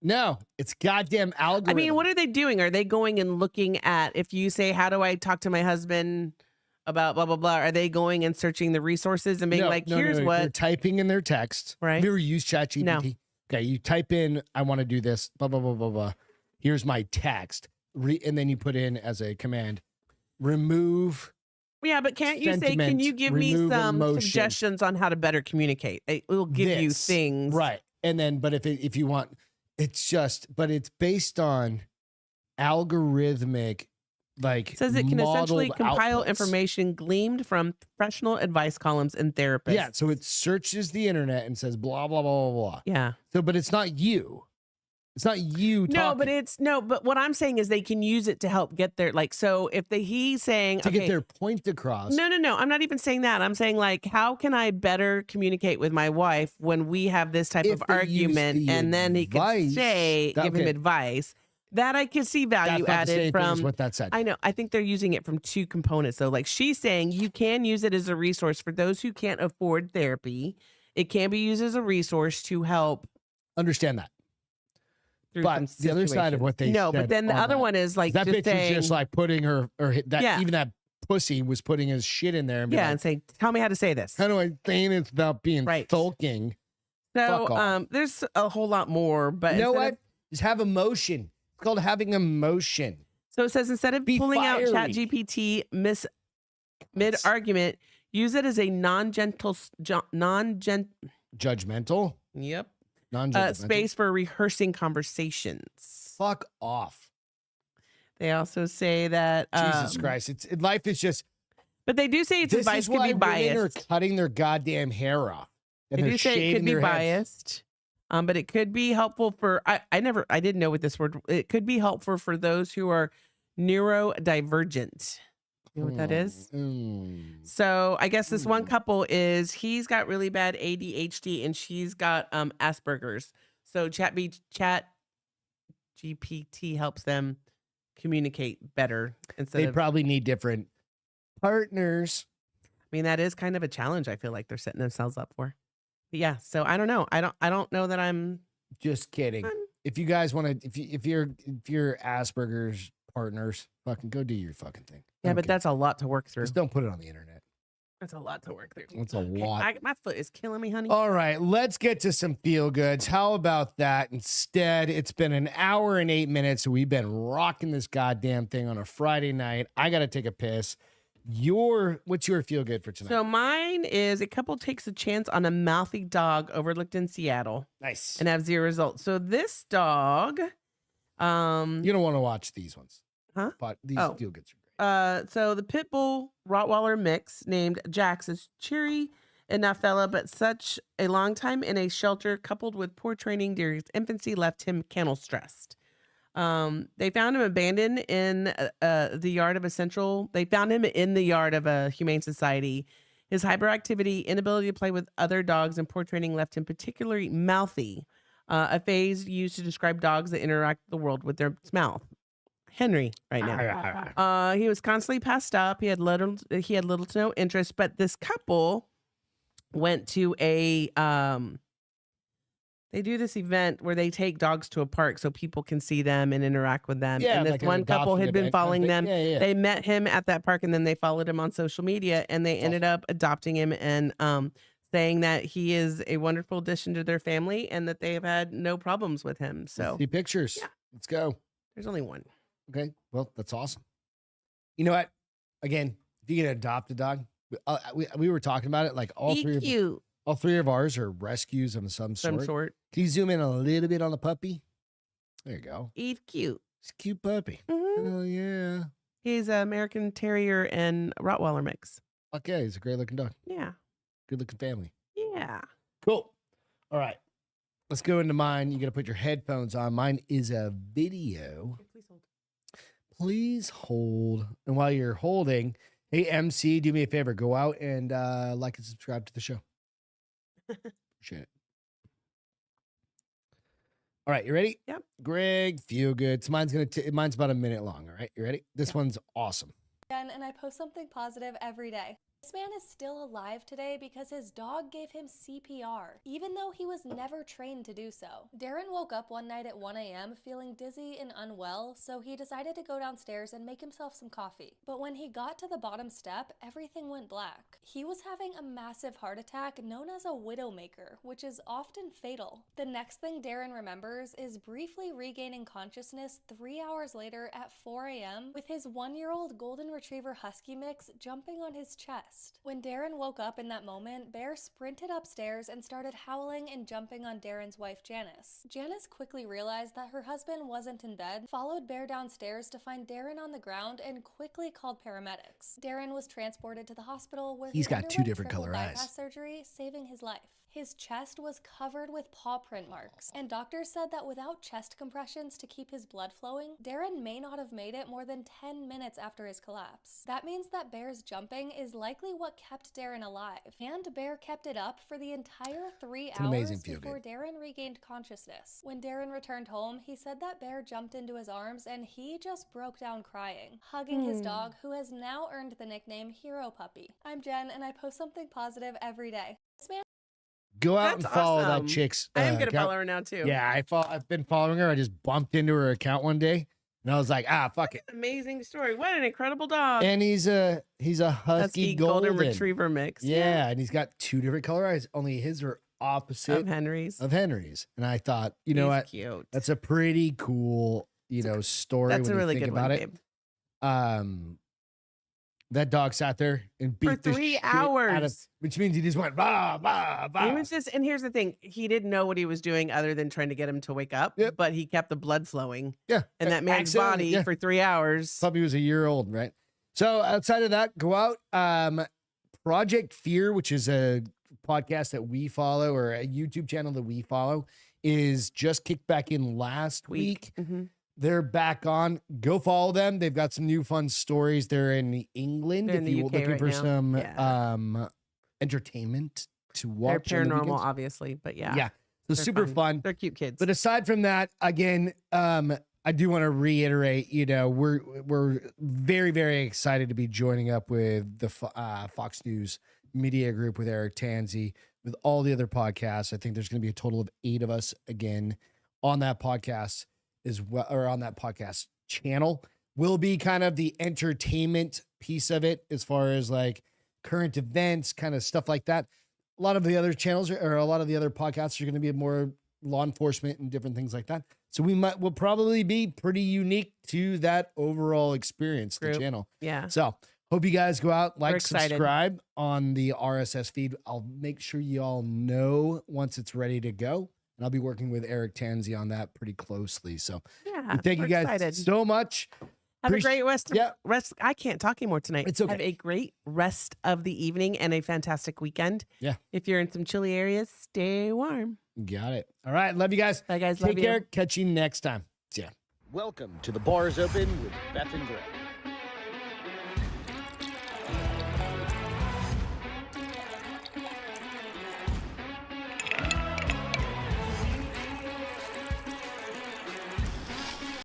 No, it's goddamn algorithm. I mean, what are they doing? Are they going and looking at, if you say, how do I talk to my husband about blah, blah, blah, are they going and searching the resources and being here's what? They're typing in their text. Right. Have you ever used Chat GPT? No. Okay, you type in, I want to do this, blah, blah, blah, blah, blah. Here's my text. And then you put in as a command, remove. Yeah, but can't you say, can you give me some suggestions on how to better communicate? It will give you things. Right. And then, but if you want, but it's based on algorithmic, like, it says it can essentially compile outputs. Information gleaned from professional advice columns and therapists. Yeah. So it searches the internet and says blah, blah, blah, blah, blah. Yeah. So, but it's not you. It's not you talking. But what I'm saying is they can use it to help get their, like, so if he's saying to get their point across. No. I'm not even saying that. I'm saying, like, how can I better communicate with my wife when we have this type of argument, and then he can give him advice that I can see value added from what that said. I know. I think they're using it from two components. So, like, she's saying you can use it as a resource for those who can't afford therapy. It can be used as a resource to help understand that. But the other side of what they said, but then the other one is like that bitch was just like putting her even that pussy was putting his shit in there and and saying, tell me how to say this. How do I say it without being sulking? So there's a whole lot more, but you know what? Just have emotion. It's called having emotion. So it says instead of pulling out Chat GPT mid argument, use it as a judgmental. Yep. Space for rehearsing conversations. Fuck off. They also say that Jesus Christ, life is just. But they do say its advice could be biased. Women are cutting their goddamn hair off. They do say it could be biased, but it could be helpful for. I didn't know what this word. It could be helpful for those who are neurodivergent. You know what that is? So I guess this one couple he's got really bad ADHD and she's got Asperger's. So Chat GPT helps them communicate better. They probably need different partners. I mean, that is kind of a challenge I feel like they're setting themselves up for. But yeah, so I don't know. I don't know that I'm just kidding. If you guys want to, if you're Asperger's partners, fucking go do your fucking thing. Yeah, but that's a lot to work through. Just don't put it on the internet. That's a lot to work through. That's a lot. My foot is killing me, honey. All right, let's get to some feel goods. How about that? Instead, it's been an hour and 8 minutes. We've been rocking this goddamn thing on a Friday night. I got to take a piss. What's your feel good for tonight? So mine is a couple takes a chance on a mouthy dog overlooked in Seattle. Nice. And have 0 results. So this dog, you don't want to watch these ones. Huh? But these feel goods are great. So the pit bull Rottweiler mix named Jax is cheery enough fella, but such a long time in a shelter coupled with poor training during his infancy left him kennel stressed. They found him abandoned in the yard of They found him in the yard of a humane society. His hyperactivity, inability to play with other dogs, and poor training left him particularly mouthy, a phrase used to describe dogs that interact with the world with their mouth. Henry right now. He was constantly passed up. He had little to no interest, but this couple went to a they do this event where they take dogs to a park so people can see them and interact with them. Yeah, and this like one couple had been following them. Yeah. They met him at that park and then they followed him on social media and they ended up adopting him and saying that he is a wonderful addition to their family and that they have had no problems with him. So see pictures. Yeah. Let's go. There's only one. Okay. Well, that's awesome. You know what? Again, if you can adopt a dog, We were talking about it. Like all three of ours are rescues of some sort. Can you zoom in a little bit on the puppy? There you go. He's cute. He's a cute puppy. Oh yeah. He's an American Terrier and Rottweiler mix. Okay, he's a great looking dog. Yeah. Good looking family. Yeah. Cool. All right. Let's go into mine. You got to put your headphones on. Mine is a video. Please hold. Please hold. And while you're holding, hey, MC, do me a favor. Go out and like and subscribe to the show. Appreciate it. All right, you ready? Yep. Greg, feel good. So mine's about a minute long. All right, you ready? This one's awesome. And I post something positive every day. This man is still alive today because his dog gave him CPR, even though he was never trained to do so. Darren woke up one night at 1 a.m. feeling dizzy and unwell, so he decided to go downstairs and make himself some coffee. But when he got to the bottom step, everything went black. He was having a massive heart attack known as a widowmaker, which is often fatal. The next thing Darren remembers is briefly regaining consciousness 3 hours later at 4 a.m. with his 1-year-old golden retriever husky mix jumping on his chest. When Darren woke up in that moment, Bear sprinted upstairs and started howling and jumping on Darren's wife, Janice. Janice quickly realized that her husband wasn't in bed, followed Bear downstairs to find Darren on the ground, and quickly called paramedics. Darren was transported to the hospital where he's got 2 different color eyes. Surgery, saving his life. His chest was covered with paw print marks, and doctors said that without chest compressions to keep his blood flowing, Darren may not have made it more than 10 minutes after his collapse. That means that Bear's jumping is likely what kept Darren alive, and Bear kept it up for the entire 3 hours before Darren regained consciousness. When Darren returned home, he said that Bear jumped into his arms and he just broke down crying, hugging his dog, who has now earned the nickname Hero Puppy. I'm Jen, and I post something positive every day. This man Go out and follow that chick's I am going to follow her now, too. Yeah, I've been following her. I just bumped into her account one day, and I was like, fuck it. Amazing story. What an incredible dog. And he's a husky golden retriever mix. Yeah, and he's got 2 different color eyes. Only his are opposite of Henry's. And I thought, you know what? Cute. That's a pretty cool, story. That's when a really you think good about one, it. That dog sat there and beat for 3 hours, which means he just went bah bah bah. He was just, and here's the thing: he didn't know what he was doing other than trying to get him to wake up. Yep. But he kept the blood flowing. Yeah, in that man's body for 3 hours. Puppy was a year old, right? So outside of that, go out. Project Fear, which is a podcast that we follow, or a YouTube channel that we follow, is just kicked back in last week. Mm-hmm. They're back on. Go follow them. They've got some new fun stories. They're in England. They're in the UK looking right for now. some entertainment to watch. They're paranormal, obviously, but yeah. Yeah. So super fun. They're cute kids. But aside from that, again, I do want to reiterate, we're very, very excited to be joining up with the Fox News Media Group with Eric Tanzi, with all the other podcasts. I think there's going to be a total of 8 of us again on that podcast as well, or on that podcast channel. Will be kind of the entertainment piece of it, as far as like current events, kind of stuff like that. A lot of the other channels or a lot of the other podcasts are going to be more law enforcement and different things like that. So we'll probably be pretty unique to that overall experience, the channel. Yeah. So hope you guys go out, like, subscribe on the RSS feed. I'll make sure you all know once it's ready to go. And I'll be working with Eric Tanzi on that pretty closely. So thank you guys so much. Have a great rest. I can't talk anymore tonight. It's okay. Have a great rest of the evening and a fantastic weekend. Yeah. If you're in some chilly areas, stay warm. Got it. All right. Love you guys. Bye, guys. Take care. Catch you next time. See ya. Welcome to The Bar is Open with Beth and Greg.